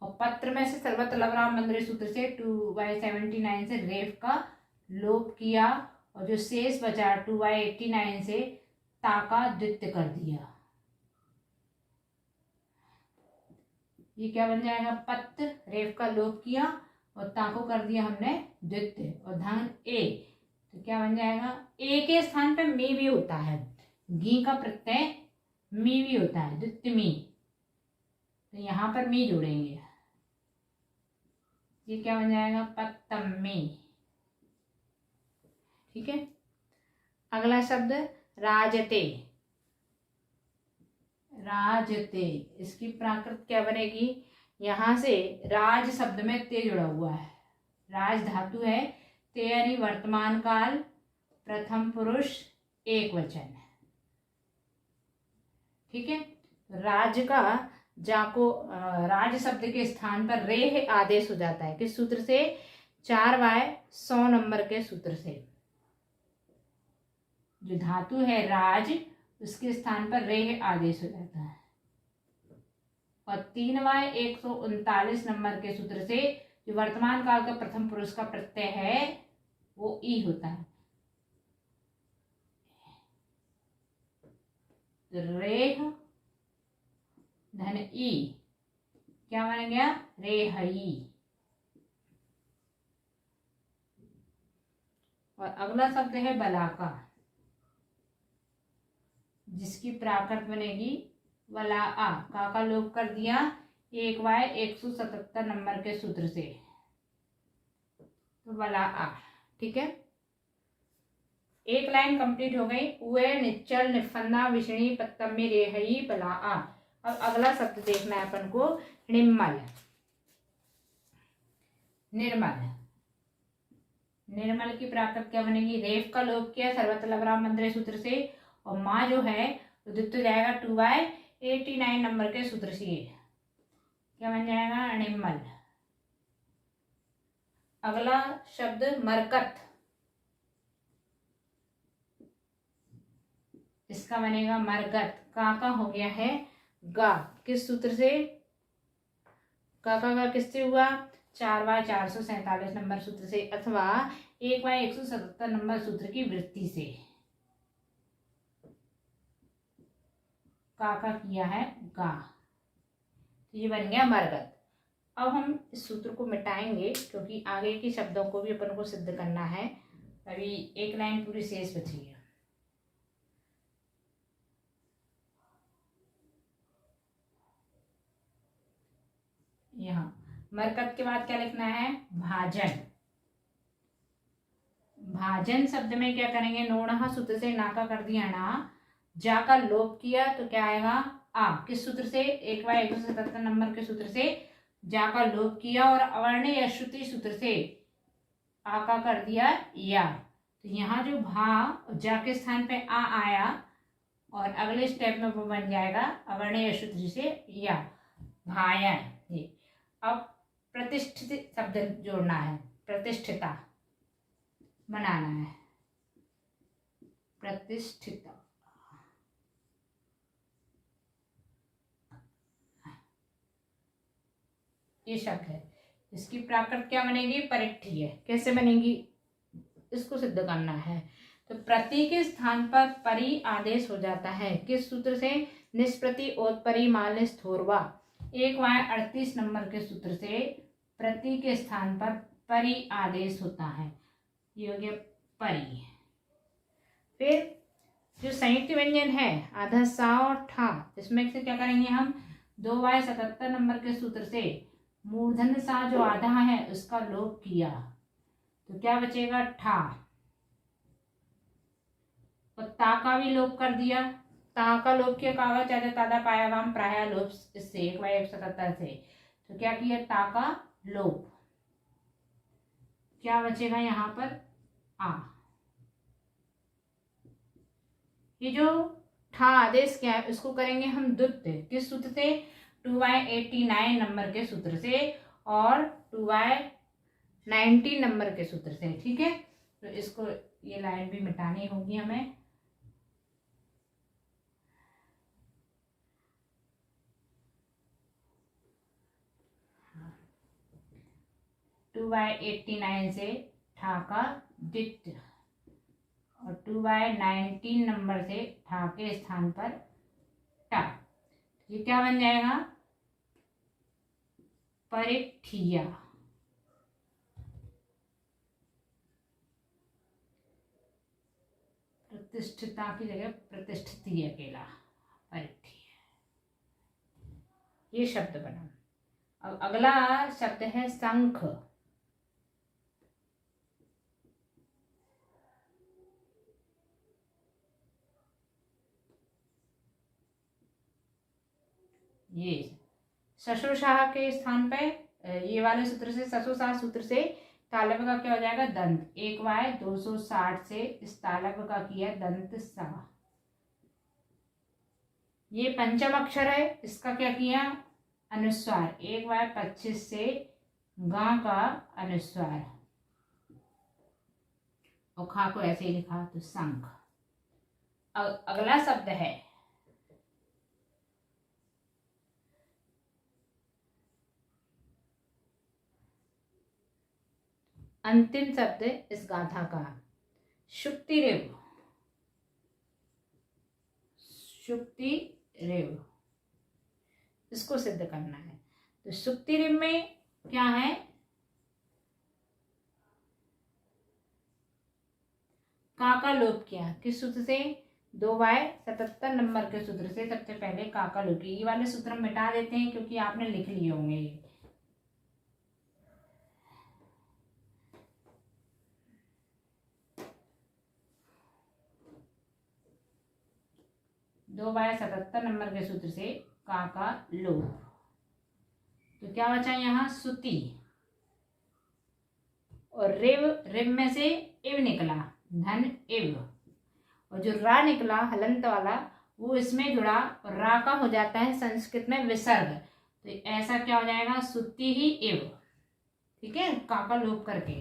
S1: और पत्र में से सर्वत्र लवराम मंदिर सूत्र से 2/79 से रेफ का लोप किया और जो शेष बचा 2/89 से ता का द्वित्व कर दिया। ये क्या बन जाएगा, पत्र, रेफ का लोप किया और ता को कर दिया हमने द्वित्व और धन ए, तो क्या बन जाएगा, ए के स्थान पे मी भी होता है। गी का प्रत्यय मी भी होता है, द्वित्व मी, तो यहां पर मी जोड़ेंगे। ये क्या बन जाएगा, पत्तमी। ठीक है, अगला शब्द राजते। राजते, इसकी प्राकृत क्या बनेगी, यहां से राज शब्द में ते जुड़ा हुआ है। राज धातु है, ते यानी वर्तमान काल, प्रथम पुरुष, एक वचन। ठीक है, राज का जाको राज शब्द के स्थान पर रेह आदेश हो जाता है। किस सूत्र से, 4/100 नंबर के सूत्र से। जो धातु है राज उसके स्थान पर रेह आदेश हो जाता है। और 3/139 नंबर के सूत्र से जो वर्तमान काल का प्रथम पुरुष का प्रत्यय है वो ई होता है। रेह धन ई क्या बन गया, रेहई। और अगला शब्द है बलाका, जिसकी प्राकृत बनेगी वला आ, का लोप कर दिया 1/177 नंबर के सूत्र से, तो वला आ। ठीक है, एक लाइन कंप्लीट हो गई। उए, निच्चल, निफन्ना, विष्णि, पत्तमी, रेहई, बला आ। अब अगला शब्द देखना है अपन को, निर्मल। निर्मल, निर्मल की प्राकृत क्या बनेगी, रेफ का लोप किया सर्वत्र लवराम मंदिर सूत्र से, और माँ जो है उदित हो जाएगा 2/89 नंबर के सूत्र से। क्या बन जाएगा? अणिमल। अगला शब्द मरकत, इसका बनेगा मरगत। का हो गया है गा, किस सूत्र से? का किससे हुआ? 4/447 नंबर सूत्र से, अथवा 1/177 नंबर सूत्र की वृत्ति से का किया है गा, तो ये बन गया मरगत। अब हम इस सूत्र को मिटाएंगे क्योंकि आगे के शब्दों को भी अपन को सिद्ध करना है। अभी एक लाइन पूरी शेष बची है। यहाँ मरकत के बाद क्या लिखना है? भाजन। भाजन शब्द में क्या करेंगे? नोणः सूत्र से नाका कर दिया ना, जा का लोप किया तो क्या आएगा? आ। किस सूत्र से? 1/177 नंबर के सूत्र से जा का लोप किया और अवर्ण या श्रुति सूत्र से आ का कर दिया या। तो यहाँ जो भा जा के स्थान पे आ आया और अगले स्टेप में वो बन जाएगा अवर्ण या श्रुति से या, भायन। ये अब प्रतिष्ठित शब्द जोड़ना है, प्रतिष्ठिता बनाना है, प्रतिष्ठिता। ये शब्द है, इसकी प्राकृत क्या बनेगी? परिठीय। कैसे बनेगी? इसको सिद्ध करना है। तो प्रति के स्थान पर परि आदेश हो जाता है, किस सूत्र से? निष्प्रति ओत्परि मालिस थोरवा। 1/38 नंबर के सूत्र से प्रति के स्थान पर परि आदेश होता है, ये हो गया परि। फिर जो संयुक्त व्यंजन है आधा सा और ठा, इसमें से क्या करेंगे हम? 2/77 नंबर के सूत्र से मूर्धन्य सा जो आधा है उसका लोप किया तो क्या बचेगा? ठा। और ता का भी लोप कर दिया, ता का लोप किया, कागा चाचा तादा पाया वाम प्राया लोप, इससे 1/177 से। तो क्या किया? ता का लोप। क्या बचेगा यहाँ पर? आ। ये जो ठा आदेश क्या है उसको करेंगे हम द्वित्व, किस सूत्र से? 2/89 नंबर के सूत्र से और 2/19 नंबर के सूत्र से। ठीक है, तो इसको ये लाइन भी मिटानी होगी हमें। टू बाय 89 से ठा का द्वित्व और 2/19 नंबर से ठा के स्थान पर टा। ये क्या बन जाएगा? परिठीया। प्रतिष्ठिता की जगह प्रतिष्ठित अकेला, परिठीय। ये शब्द बना। अब अगला शब्द है शंख। ये ससुरशाह के स्थान पे ये वाले सूत्र से, ससुरशाह सूत्र से तालब का क्या हो जाएगा? दंत। 1/260 से इस तालब का किया दंत सा। ये पंचम अक्षर है, इसका क्या किया? अनुस्वार। 1/25 से गा का अनुस्वार और खा को ऐसे ही लिखा तो शंख। अगला शब्द है अंतिम शब्द इस गाथा का, शुक्तिरेव। शुक्तिरेव, इसको सिद्ध करना है। तो शुक्तिरेव में क्या है? का लोप किया, किस सूत्र से? 2/77 नंबर के सूत्र से सबसे पहले का लोप किया। ये वाले सूत्र हम मिटा देते हैं क्योंकि आपने लिख लिए होंगे ये। दो 2/77 नंबर के सूत्र से का लोप। तो क्या बचा यहाँ? सुति और रिव, रिव में से इव निकला, धन इव, और जो रा निकला हलंत वाला वो इसमें जुड़ा रा का हो जाता है संस्कृत में विसर्ग। तो ऐसा क्या हो जाएगा, सुत्ती ही इव, ठीक है, का लोप करके।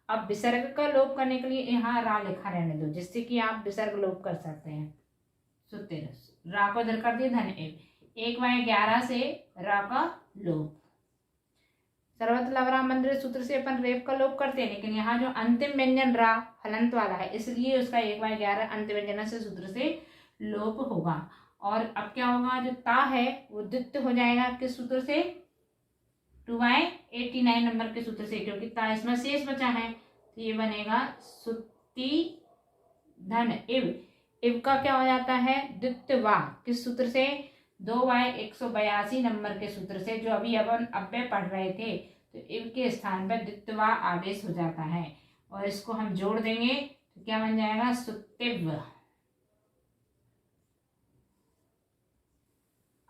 S1: अब विसर्ग का लोप करने के लिए यहाँ रा लिखा रहने दो, जिससे कि आप विसर्ग लोप कर सकते हैं। सुत्तिर, रा को इधर कर दिए, धन इव, 1/11 से रा का लोप। सर्वत्र लवरा मंदिर सूत्र से अपन रेप का लोप करते हैं, लेकिन यहाँ जो अंतिम व्यंजन रा हलंत वाला है, इसलिए उसका 1/11 अंत व्यंजन से सूत्र से लोप होगा। और अब क्या होगा, जो ता है वो द्वित्व हो जाएगा किस सूत्र से, 2/89 नंबर के सूत्र से, क्योंकि ता इसमें शेष बचा है। तो ये बनेगा सुत्ती धन इव। इव का क्या हो जाता है, द्वित्वा किस सूत्र से, 2/182 नंबर के सूत्र से, जो अभी अपन अव्यय पढ़ रहे थे। तो इव के स्थान पर द्वित्वा आदेश हो जाता है, और इसको हम जोड़ देंगे तो क्या बन जाएगा, सुत्तिव।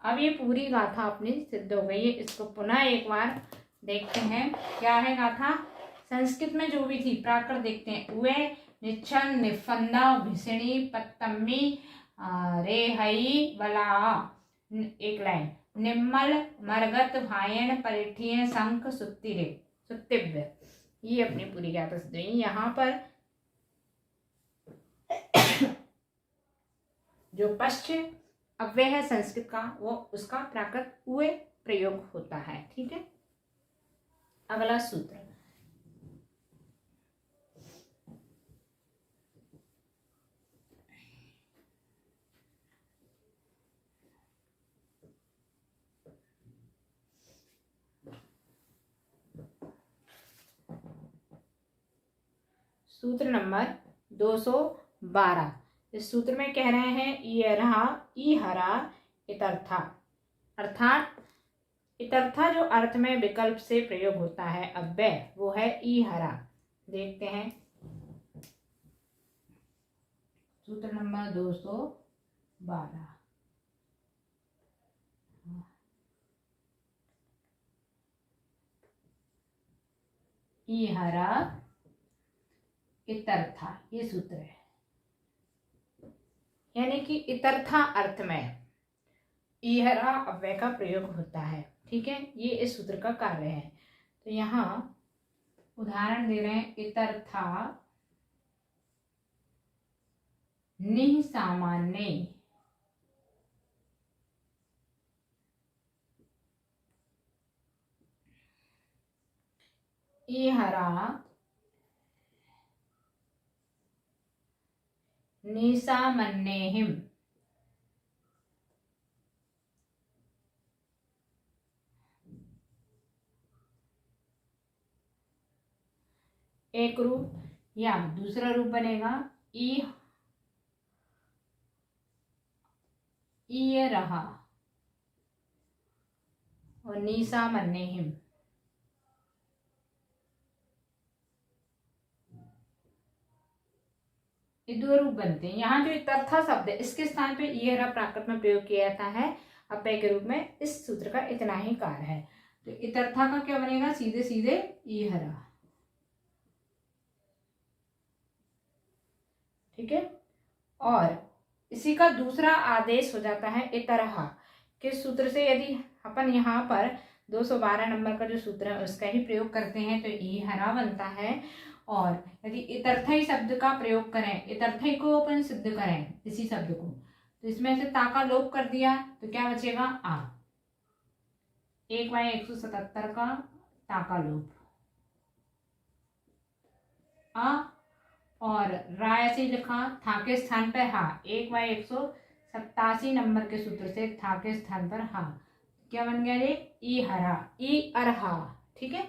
S1: अब ये पूरी गाथा अपनी सिद्ध हो गई है। इसको पुनः एक बार देखते हैं, क्या है गाथा। संस्कृत में जो भी थी प्राकृत देखते हैं। वे निच्छन निफंदा भिषणी पत्तम्मी रेहई बला, एक लाइन, निम्मल मरगत भायन परिठिय शंख सुत्तिरे सुत्तिव्य। ये अपनी पूरी गाथा सिद्ध हुई। यहाँ पर जो पश्चिम अव्यय है संस्कृत का, वो उसका प्राकृत उए प्रयोग होता है, ठीक है। अगला सूत्र, सूत्र नंबर 212। इस सूत्र में कह रहे हैं ईहरा ईहरा इतर्था, अर्थात इतर्था जो अर्थ में विकल्प से प्रयोग होता है अव्यय, वो है ईहरा। देखते हैं सूत्र नंबर 212। ईहरा इतर्था, ये सूत्र है, यानी कि इतर्था अर्थ में ईहरा अव्यय का प्रयोग होता है, ठीक है। ये इस सूत्र का कार्य है। तो यहाँ उदाहरण दे रहे हैं, इतर्था निसामान्य, ईहरा निसामन्येहिम, एक रूप, या दूसरा रूप बनेगा ई रहा और निसामन्येहिम। ये दो रूप बनते हैं। यहाँ जो इतर्था शब्द है, इसके स्थान पे ईहरा प्राकृत में प्रयोग किया जाता है अव्यय के रूप में। इस सूत्र का इतना ही कार्य है। तो इतर्था का क्या बनेगा, सीधे सीधे ईहरा, ठीक है। और इसी का दूसरा आदेश हो जाता है इतरहा, किस सूत्र से, यदि अपन यहाँ पर 212 नंबर का जो सूत्र है उसका ही प्रयोग करते हैं तो ईहरा बनता है। और यदि इतर्थई शब्द का प्रयोग करें, इतर्थई को अपन सिद्ध करें इसी शब्द को, तो इसमें से ता का लोप कर दिया तो क्या बचेगा, आ, 1/177 का ता का लोप आ, और रा ऐसे ही लिखा, था के स्थान पर हा, 1/187 नंबर के सूत्र से था के स्थान पर हा, क्या बन गया ये, ई हरा, ई अरहा, ठीक है।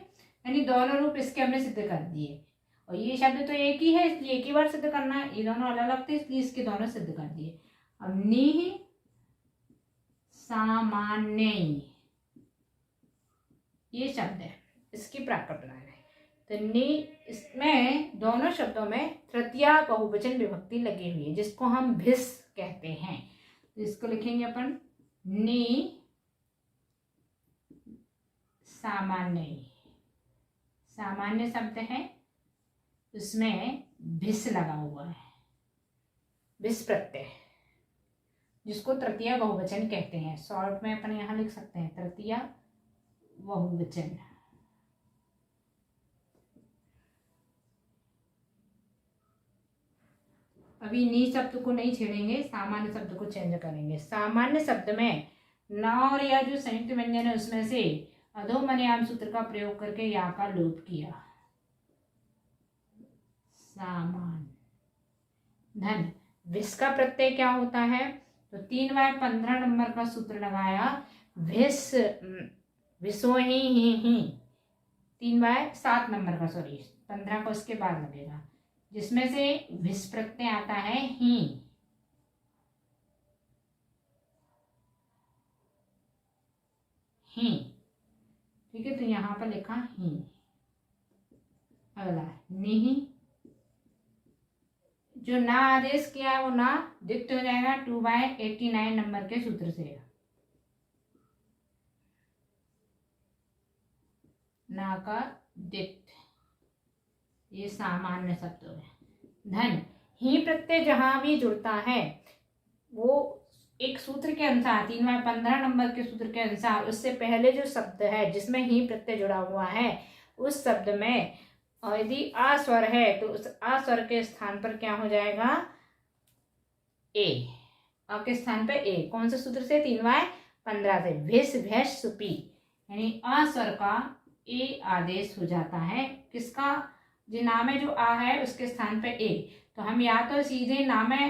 S1: यानी दोनों रूप इसके हमने सिद्ध कर दिए। और ये शब्द तो एक ही है, इसलिए एक ही बार सिद्ध करना है, ये दोनों अलग अलग थे इसलिए इसके दोनों सिद्ध कर दिए। अब नि सामान्य, ये शब्द है, इसकी प्राकृत बना है। तो नि, इसमें दोनों शब्दों में तृतीया बहुवचन विभक्ति लगी हुई है, जिसको हम भिस कहते हैं। तो इसको लिखेंगे अपन नि सामान्य, सामान्य शब्द है, उसमें भिस लगा हुआ है, भिस प्रत्यय, जिसको तृतीय बहुवचन कहते हैं। शॉर्ट में अपन यहाँ लिख सकते हैं तृतीय बहुवचन। अभी नी शब्द को नहीं छेड़ेंगे, सामान्य शब्द को चेंज करेंगे। सामान्य शब्द में न और या जो संयुक्त व्यंजन है उसमें से अधोमन्याम सूत्र का प्रयोग करके या का लोप किया। सामान्य। धन विस का प्रत्यय क्या होता है, तो 3/15 नंबर का सूत्र लगाया। विस विसो ही 3/7 नंबर का, सॉरी 15 का उसके बाद लगेगा, जिसमें से विस प्रत्यय आता है ही। ठीक है, तो यहां पर लिखा ही। अगला नहीं, जो ना आदेश किया है वो ना दिक्त हो जाएगा 2/89 नंबर के सूत्र से। ना का दिक्त, ये सामान्य शब्द है। धन ही प्रत्यय जहां भी जुड़ता है वो एक सूत्र के अनुसार 3/15 नंबर के सूत्र के अनुसार उससे पहले जो शब्द है जिसमें ही प्रत्यय जुड़ा हुआ है उस शब्द में यदि आ स्वर है तो उस आ स्वर के स्थान पर क्या हो जाएगा, ए। आ के स्थान पर ए, कौन से सूत्र से, 3/15 से। भिस भैस सुपी, यानी आ स्वर का ए आदेश हो जाता है। किसका, जो नाम है जो आ है उसके स्थान पे ए। तो हम या तो सीधे नाम है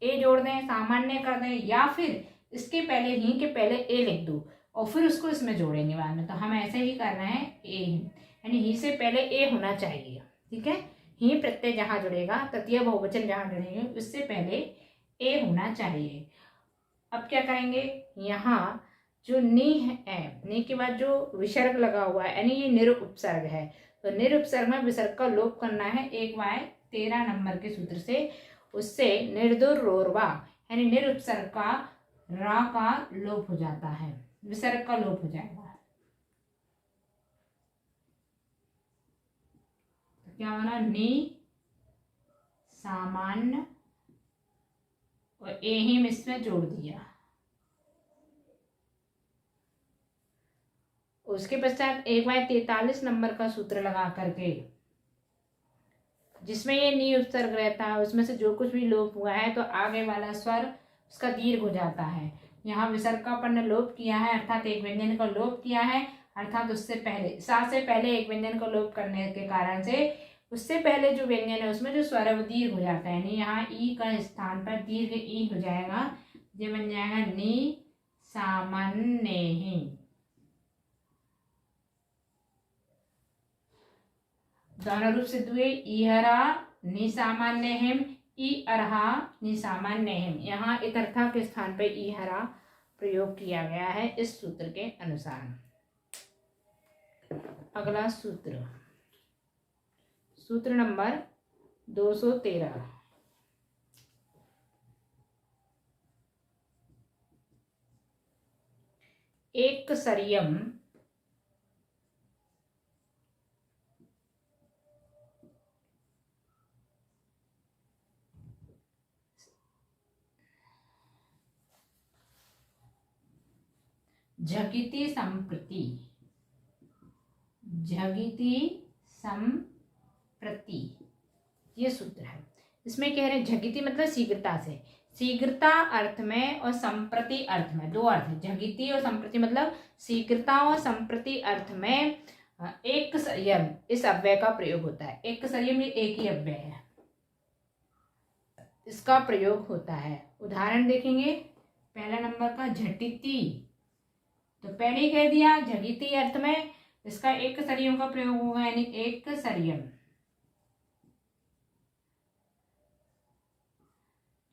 S1: ए जोड़ दें, सामान्य कर दें, या फिर इसके पहले ही के पहले ए लिख दो और फिर उसको इसमें जोड़ेंगे बाद में। तो हम ऐसे ही कर रहे हैं ए, यानी ही से पहले ए होना चाहिए। ठीक है, ही प्रत्यय जहां जुड़ेगा, तृतीय बहुवचन जहां जुड़ेंगे उससे पहले ए होना चाहिए। अब क्या करेंगे, यहाँ जो नी है, नी के बाद जो विसर्ग लगा हुआ है यानी ये निरुपसर्ग है, तो निरुपसर्ग में विसर्ग का लोप करना है 1/13 नंबर के सूत्र से। उससे निर्दुर रोरवा यानी निरुपसर्ग का रा का लोप हो जाता है, विसर्ग का लोप हो जाएगा। तो क्या बना, नी सामान्य और ए ही इसमें जोड़ दिया। उसके पश्चात 1/43 नंबर का सूत्र लगा करके जिसमें ये नी उपसर्ग रहता है उसमें से जो कुछ भी लोप हुआ है तो आगे वाला स्वर उसका दीर्घ हो जाता है। यहाँ विसर्ग का अपन ने लोप किया है, अर्थात एक व्यंजन का लोप किया है, अर्थात उससे पहले सा से पहले एक व्यंजन का लोप करने के कारण से उससे पहले जो व्यंजन है उसमें जो स्वर है वो दीर्घ हो जाता है, यानी यहाँ ई का स्थान पर दीर्घ ई हो जाएगा। ये बन जाएगा नी सामान्य। दोनों रूप सिद्ध हुए, इहरा निसामान्य, ई अरहा निसामान्य। यहाँ इतर्था के स्थान पर इहरा प्रयोग किया गया है इस सूत्र के अनुसार। अगला सूत्र, सूत्र नंबर 213। एक सरियम झगिति संप्रति, झगिति संप्रति ये सूत्र है। इसमें कह रहे हैं झगिति मतलब शीघ्रता से, शीघ्रता अर्थ में और संप्रति अर्थ में, दो अर्थ है। झगिति और संप्रति मतलब शीघ्रता और संप्रति अर्थ में एक संयम इस अव्यय का प्रयोग होता है। एक संयम ये एक ही अव्यय है, इसका प्रयोग होता है। उदाहरण देखेंगे, पहला नंबर का झटिति, तो पहले ही कह दिया झगिति अर्थ में इसका एक सरियम का प्रयोग होगा, यानी एक सरियम।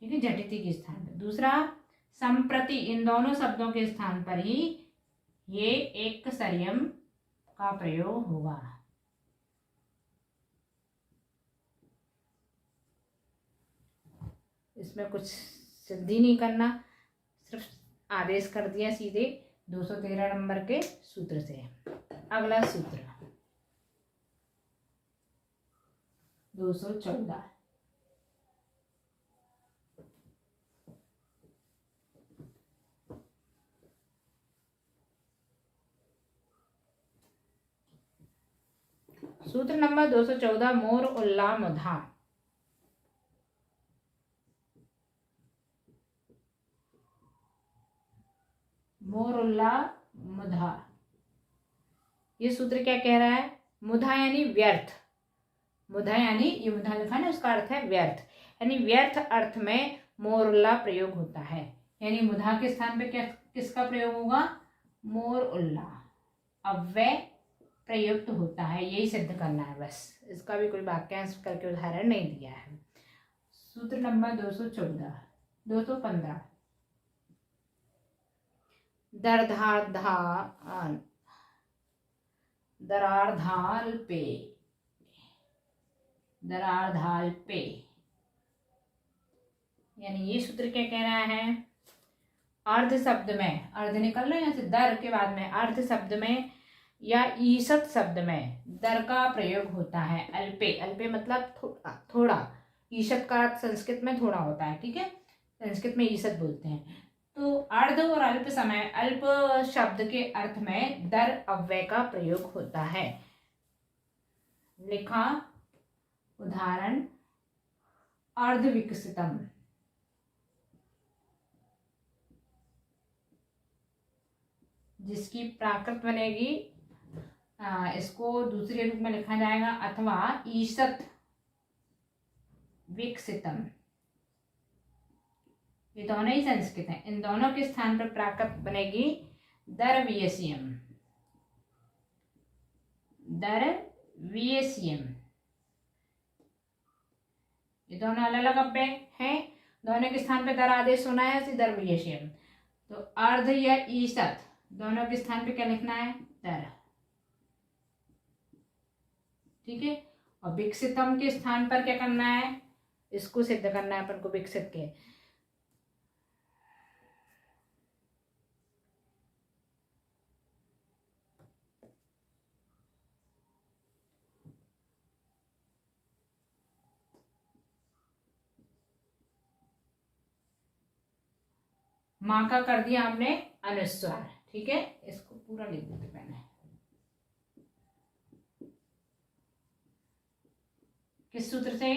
S1: ठीक है, झटिति के स्थान पर। दूसरा संप्रति, इन दोनों शब्दों के स्थान पर ही ये एक सरियम का प्रयोग होगा। इसमें कुछ सिद्धि नहीं करना, सिर्फ आदेश कर दिया सीधे 213 नंबर के सूत्र से। अगला सूत्र 214। सूत्र नंबर 214 मोर उल्ला मुधा। मोर उल्ला मुधा, ये सूत्र क्या कह रहा है? मुधा यानी व्यर्थ, मुधा यानी ये मुधा लिखा ना, उसका अर्थ है व्यर्थ, यानी व्यर्थ अर्थ में मोर-उल्ला प्रयोग होता है। यानी मुधा के स्थान पे क्या किसका प्रयोग होगा? मोर-उल्ला अव्यय प्रयुक्त होता है, यही सिद्ध करना है बस। इसका भी कोई वाक्यांश करके उदाहरण नहीं दिया है। सूत्र नंबर 215 दरार्धाल्पे, दरार्धाल्पे, यानी ये सूत्र क्या कह रहा है? अर्ध शब्द में, अर्ध निकल रहा है यहाँ से, दर के बाद में अर्ध शब्द में या ईसत शब्द में दर का प्रयोग होता है। अल्पे, अल्पे मतलब थोड़ा, ईसत का अर्थ संस्कृत में थोड़ा होता है, ठीक है, संस्कृत में ईसत बोलते हैं। तो अर्ध और अल्प समय, अल्प शब्द के अर्थ में दर अव्यय का प्रयोग होता है। लिखा उदाहरण अर्ध विकसितम, जिसकी प्राकृत बनेगी, इसको दूसरे रूप में लिखा जाएगा अथवा ईसत विकसितम, ये दोनों ही संस्कृत हैं। इन दोनों के स्थान पर प्राकृत बनेगी दरवियसियम, दरवियसियम। ये दोनों अलग अलग अव्यय हैं, दोनों के स्थान पर दर आदेश होना है, इसी दरवियसियम। तो अर्ध या ईसत दोनों के स्थान पे क्या लिखना है? दर, ठीक है। और विकसितम के स्थान पर क्या करना है? इसको सिद्ध करना है अपन को, विकसित के। माँ का कर दिया हमने अनुस्वार, ठीक है, इसको पूरा लिख देते पहले। किस सूत्र से?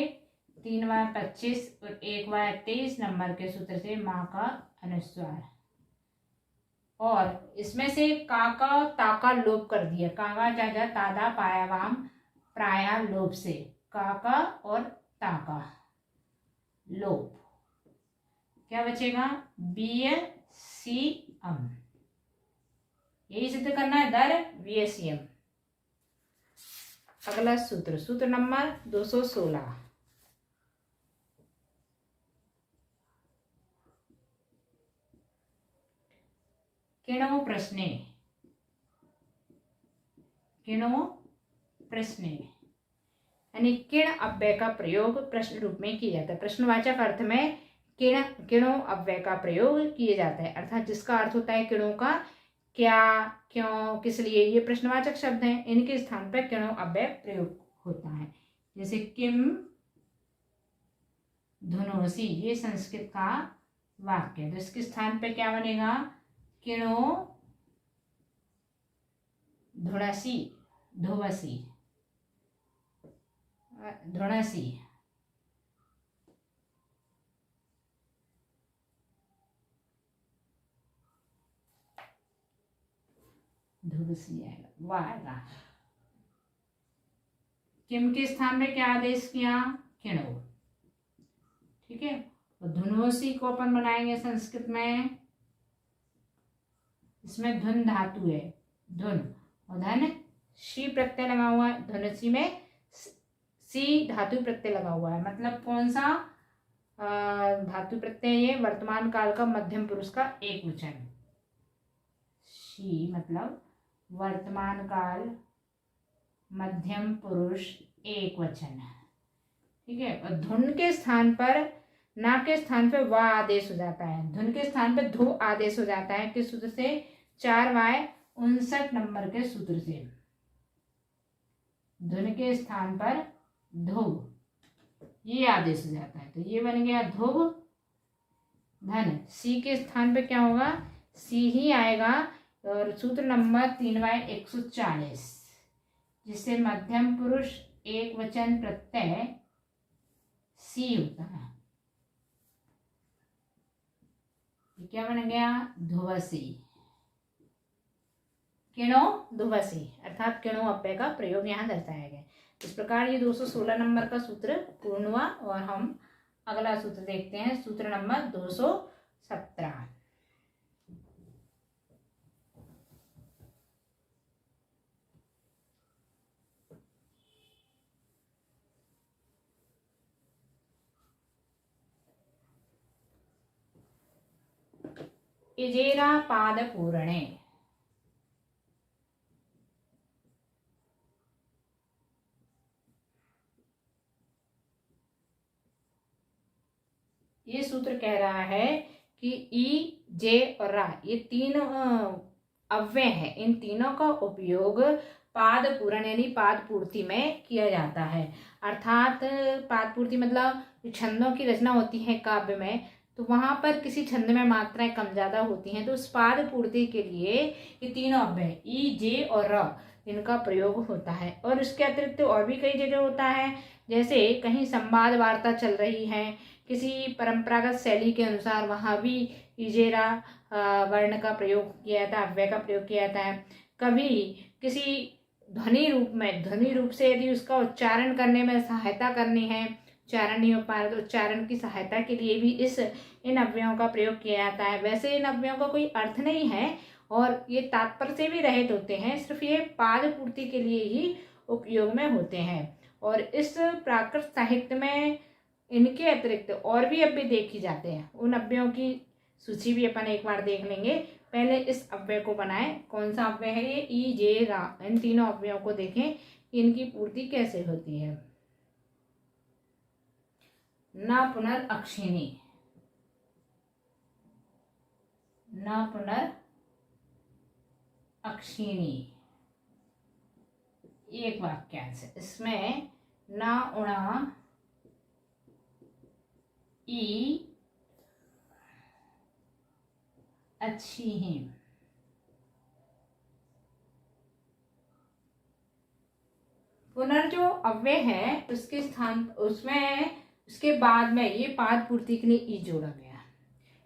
S1: 3/25 और 1/23 नंबर के सूत्र से माँ का अनुस्वार। और इसमें से काका ताका लोप कर दिया, काका चाचा तादा पायावाम प्राया लोप से काका और ताका लोप, क्या बचेगा? बीय सी अम, यही सिद्ध करना है, दर वीएसीएम। अगला सूत्र, सूत्र नंबर 216 किणो प्रश्ने, किणो प्रश्ने, यानी किण अव्यय का प्रयोग प्रश्न रूप में किया जाता है। प्रश्नवाचक अर्थ में किण, किणो अव्यय का प्रयोग किया जाता है, अर्थात जिसका अर्थ होता है किणों का क्या, क्यों, किस लिए, ये प्रश्नवाचक शब्द हैं, इनके स्थान पर किणो अव्यय प्रयोग होता है। जैसे किम धुनोसी, ये संस्कृत का वाक्य, तो इसके स्थान पे क्या बनेगा? किणो धुणसी, धुवसी, धुणसी, धुवसी आएगा, वाह आएगा। किम के स्थान पे क्या आदेश किया? किणो, ठीक है। तो धुनोसी को अपन बनाएंगे संस्कृत में, इसमें धुन धातु है, धुन, और धन शी प्रत्यय लगा हुआ है, धुनसी में सी धातु प्रत्यय लगा हुआ है। मतलब कौन सा धातु प्रत्यय? ये वर्तमान काल का मध्यम पुरुष का एक वचन, शी मतलब वर्तमान काल मध्यम पुरुष एक वचन, ठीक है। और धुन के स्थान पर, ना के स्थान पे वा आदेश हो जाता है, धुन के स्थान पे धु आदेश हो जाता है। किस सूत्र से? 4/59 नंबर के सूत्र से। धुन के स्थान पर धुव, ये आदेश हो जाता है, तो ये बन गया धुव धन। सी के स्थान पे क्या होगा? सी ही आएगा। और सूत्र नंबर 3/140, जिससे मध्यम पुरुष एक वचन प्रत्यय सी होता है। क्या बन गया? धुवसी। किणो धुवसी अर्थात किणो अव्यय का प्रयोग यहाँ दर्शाया गया। इस प्रकार ये 216 नंबर का सूत्र पूर्ण हुआ और हम अगला सूत्र देखते हैं, सूत्र नंबर 217। इजेरा पाद पूरणे। ये सूत्र कह रहा है कि ई, जे और रा ये तीन अव्यय है, इन तीनों का उपयोग पाद पूरण यानी पाद पूर्ति में किया जाता है। अर्थात पाद पूर्ति मतलब छंदों की रचना होती है काव्य में, तो वहां पर किसी छंद में मात्राएं कम ज्यादा होती हैं, तो उस पाद पूर्ति के लिए ये तीनों अव्यय ई, जे और र इनका प्रयोग होता है। और इसके अतिरिक्त और भी कई जगह होता है, जैसे कहीं संवाद वार्ता चल रही है किसी परंपरागत शैली के अनुसार, वहाँ भी इजेरा वर्ण का प्रयोग किया जाता है, अव्यय का प्रयोग किया जाता है। कभी किसी ध्वनि रूप में, ध्वनि रूप से यदि उसका उच्चारण करने में सहायता करनी है, उच्चारण नहीं हो पा रहा तो उच्चारण की सहायता के लिए भी इन अव्ययों का प्रयोग किया जाता है। वैसे इन अव्ययों का कोई अर्थ नहीं है और ये तात्पर्य से भी रहित होते हैं, सिर्फ ये पाद पूर्ति के लिए ही उपयोग में होते हैं। और इस प्राकृत साहित्य में इनके अतिरिक्त और भी अव्यय देखे जाते हैं, उन अव्ययों की सूची भी अपन एक बार देख लेंगे। पहले इस अव्यय को बनाएं, कौन सा अव्यय है ये? ई, जे, रा, इन तीनों अव्ययों को देखें इनकी पूर्ति कैसे होती है। न पुनर अक्षिणी, न पुनर अक्षिणी एक वाक्यांश है, इसमें न उणा ई अच्छी ही। पुनर् जो अव्यय है उसके स्थान उसमें उसके बाद में ये पाद पूर्ति के लिए ई जोड़ा गया,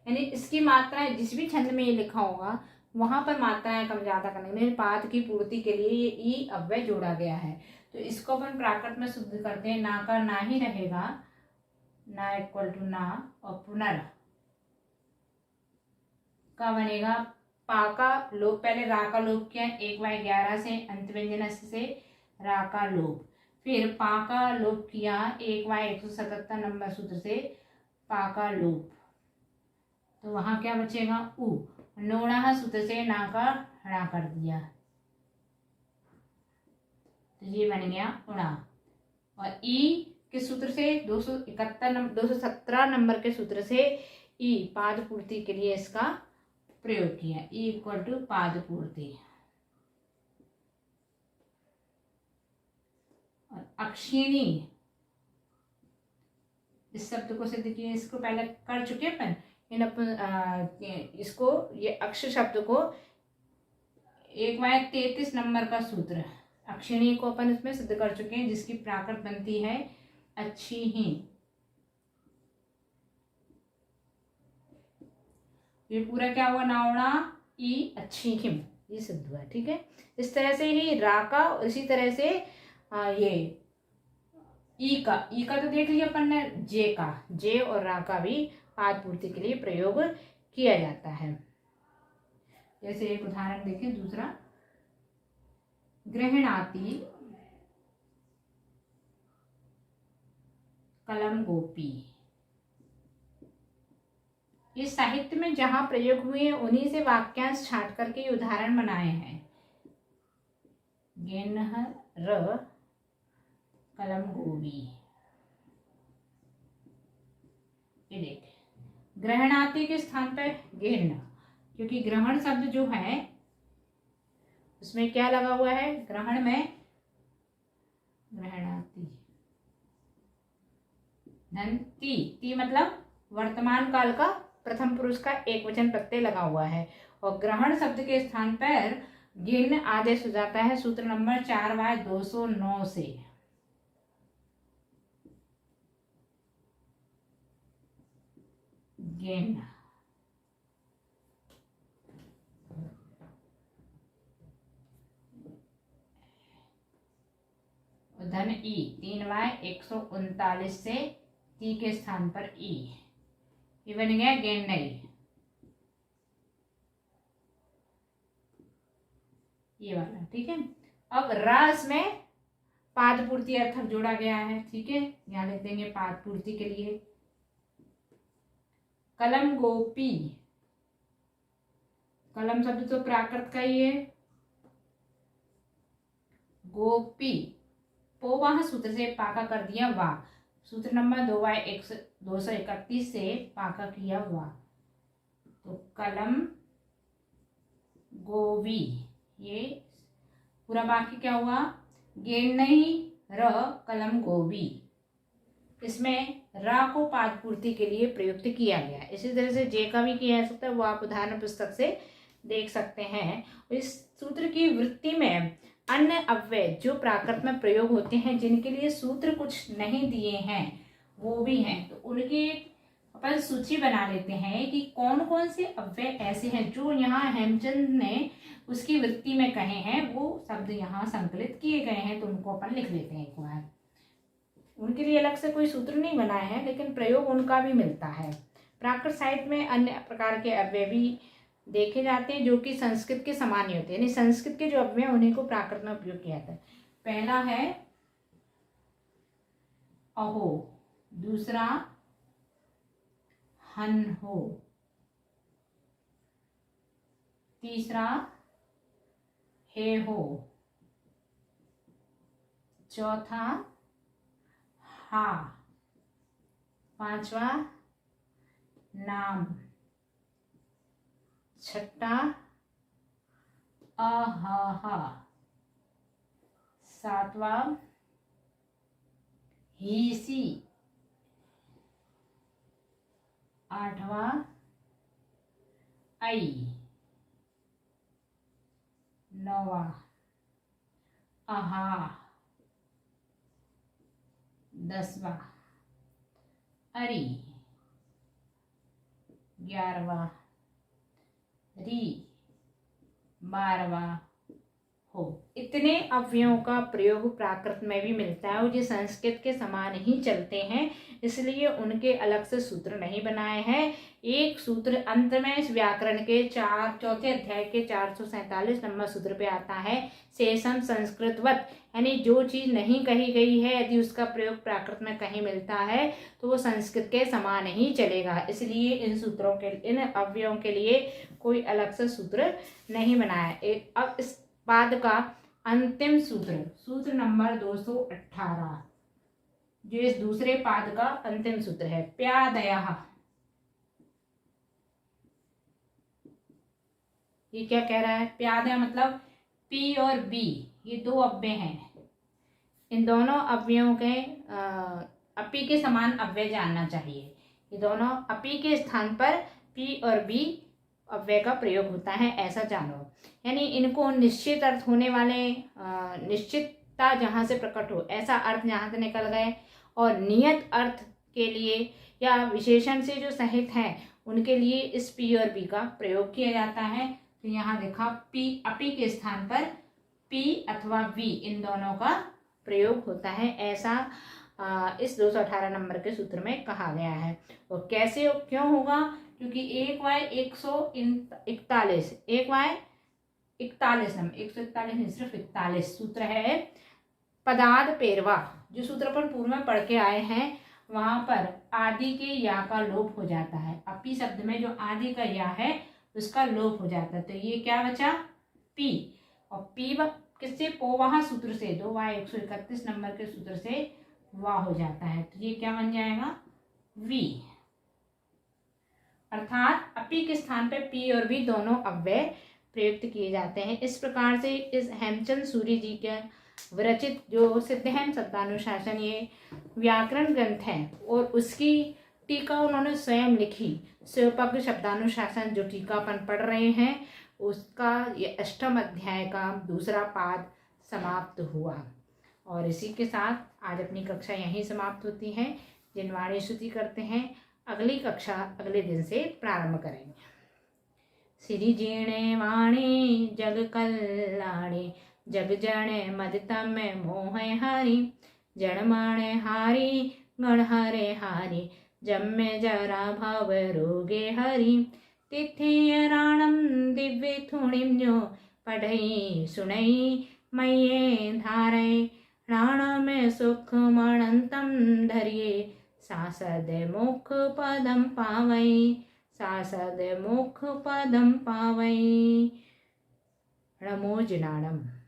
S1: यानी इसकी मात्राएं जिस भी छंद में ये लिखा होगा वहां पर मात्राएं कम ज्यादा करने के लिए पाद की पूर्ति के लिए ये ई अव्यय जोड़ा गया है। तो इसको अपन प्राकृत में शुद्ध करते हैं, ना का ना ही रहेगा, ना इक्वल टू ना, और पुनर् का बनेगा पा का लोप, पहले रा का लोप किया 1/11 से, अंत व्यंजन से रा का लोप, फिर पा का लोप किया 1/177 नंबर सूत्र से पा का लोप, तो वहां क्या बचेगा? उ। नोणा सूत्र से ना का णा कर दिया, तो ये बन गया उणा। और ई के सूत्र से 217 नंबर के सूत्र से ई पाद पूर्ति के लिए इसका प्रयोग किया, ई इक्वल टू पाद पूर्ति। और अक्षिणी इस शब्द को सिद्ध किया, इसको पहले कर चुके अपन इसको, ये अक्ष शब्द को 1/33 नंबर का सूत्र अक्षिणी को अपन इसमें सिद्ध कर चुके हैं, जिसकी प्राकृत बनती है अच्छी ही। ये पूरा क्या हुआ? नावणा ई अच्छी हिम, ये सिद्ध हुआ। ठीक है, इस तरह से ही रा का, इसी तरह से ये ई का तो देख लिया अपन ने, जे और रा का भी पाद पूर्ति के लिए प्रयोग किया जाता है। जैसे एक उदाहरण देखें दूसरा, गृहणाति कलम गोपी। इस साहित्य में जहां प्रयोग हुए हैं उन्हीं से वाक्यांश छांट करके उदाहरण बनाए हैं। गेनहर कलम गोबी, ये देख, ग्रहणाति के स्थान पर गेहन, क्योंकि ग्रहण शब्द जो है उसमें क्या लगा हुआ है? ग्रहण में ग्रहणाति धन ती मतलब वर्तमान काल का प्रथम पुरुष का एक वचन प्रत्यय लगा हुआ है, और ग्रहण शब्द के स्थान पर गिन आदेश हो जाता है सूत्र नंबर 4/209 से। गिन धन ई 3/139 से टी के स्थान पर ई, ये बन गया गिन नहीं, ये वाला। ठीक है, अब रस में पाद पूर्ति अर्थक जोड़ा गया है। ठीक है, यहाँ लिख देंगे पाद पूर्ति के लिए कलम गोपी, कलम शब्द तो प्राकृत का ही है, गोपी पोवाह सूत्र से पाका कर दिया वाह, सूत्र नंबर 2/231 से पाका किया वाह, तो कलम गोवी, ये पूरा वाक्य क्या हुआ, गेन नहीं र कलम गोवी, इसमें रा को पाद पूर्ति के लिए प्रयुक्त किया गया। इसी तरह से जे का भी किया जा सकता है, वो आप उदाहरण पुस्तक से देख सकते हैं। इस सूत्र की वृत्ति में अन्य अव्यय जो प्राकृत में प्रयोग होते हैं, जिनके लिए सूत्र कुछ नहीं दिए हैं वो भी हैं, तो उनकी अपन सूची बना लेते हैं कि कौन कौन से अव्यय ऐसे हैं जो यहाँ हेमचंद ने उसकी वृत्ति में कहे हैं, वो शब्द यहाँ संकलित किए गए हैं, तो उनको अपन लिख लेते हैं एक बार। उनके लिए अलग से कोई सूत्र नहीं बनाए हैं, लेकिन प्रयोग उनका भी मिलता है। प्राकृत साहित्य में अन्य प्रकार के अव्यय भी देखे जाते हैं जो कि संस्कृत के समान ही होते हैं, यानी संस्कृत के जो अव्यय उन्हीं को प्राकृत में उपयोग किया जाता है। पहला है अहो, दूसरा हन हो, तीसरा हे हो, चौथा हा, पांचवा नाम, छठा अहा, सातवां हीसी, आठवां आई, नौवां अहा, 10वां अरी, 11वां री, 12वां हो। इतने अव्ययों का प्रयोग प्राकृत में भी मिलता है और ये संस्कृत के समान ही चलते हैं, इसलिए उनके अलग से सूत्र नहीं बनाए हैं। एक सूत्र अंत में इस व्याकरण के चौथे अध्याय के 447 नंबर सूत्र पे आता है, शेषम संस्कृतवत, यानी जो चीज नहीं कही गई है यदि उसका प्रयोग प्राकृत में कहीं मिलता है तो वो संस्कृत के समान ही चलेगा। इसलिए इन सूत्रों के, इन अव्ययों के लिए कोई अलग से सूत्र नहीं बनाया। अब इस पाद का अंतिम सूत्र, सूत्र नंबर 218, जो इस दूसरे पाद का अंतिम सूत्र है, प्यादयः। ये क्या कह रहा है, प्यादय मतलब पी और बी, ये दो अव्यय हैं, इन दोनों अव्ययों के अपी के समान अव्यय जानना चाहिए। ये दोनों अपी के स्थान पर पी और बी अव्यय का प्रयोग होता है, ऐसा जानो। यानी इनको निश्चित अर्थ होने वाले, निश्चितता जहाँ से प्रकट हो ऐसा अर्थ यहाँ से निकल गए, और नियत अर्थ के लिए या विशेषण से जो सहित हैं उनके लिए इस पी और बी का प्रयोग किया जाता है। तो यहाँ देखा पी, अपी के स्थान पर पी अथवा वी, इन दोनों का प्रयोग होता है, ऐसा इस 218 नंबर के सूत्र में कहा गया है। और कैसे क्यों होगा, क्योंकि 1/141, 1/41 नंबर, 141 नहीं सिर्फ 41 सूत्र है, पदाद पेरवा, जो सूत्र अपन पूर्व में पढ़ के आए हैं, वहां पर आदि के या का लोप हो जाता है। अपी शब्द में जो आदि का या है उसका लोप हो जाता है, तो ये क्या बचा पी, और पी किससे, पोवाह सूत्र से, 2/131 नंबर के सूत्र से वाह हो जाता है, तो ये क्या बन जाएगा वी। अर्थात अपी के स्थान पे पी और बी दोनों अव्यय प्रयुक्त किए जाते हैं। इस प्रकार से इस हेमचंद सूरी जी के विरचित जो सिद्धहेम शब्दानुशासन, ये व्याकरण ग्रंथ है और उसकी टीका उन्होंने स्वयं लिखी, स्वयंपज्ञ शब्दानुशासन जो टीका अपन पढ़ रहे हैं, उसका ये अष्टम अध्याय का दूसरा पाद समाप्त हुआ। और इसी के साथ आज अपनी कक्षा यहीं समाप्त होती है। जिन वाणी स्तुति करते हैं अगली कक्षा अगले दिन से प्रारंभ करेंगे। श्री जीणे वाणी जग कल्याणी, जग जने मद तम मोह हरि, जन मन हारी गण हरे हारी, जम्मे जरा भव रोगे हरि, तिथि राणम दिव्य थुणिम जो पढ़ई सुनई मये धारे, प्राण में सुख मणंतम धरिये, सासद मुख पदम पावई, सासद मुख पदम पावई। नमो जिनाणम।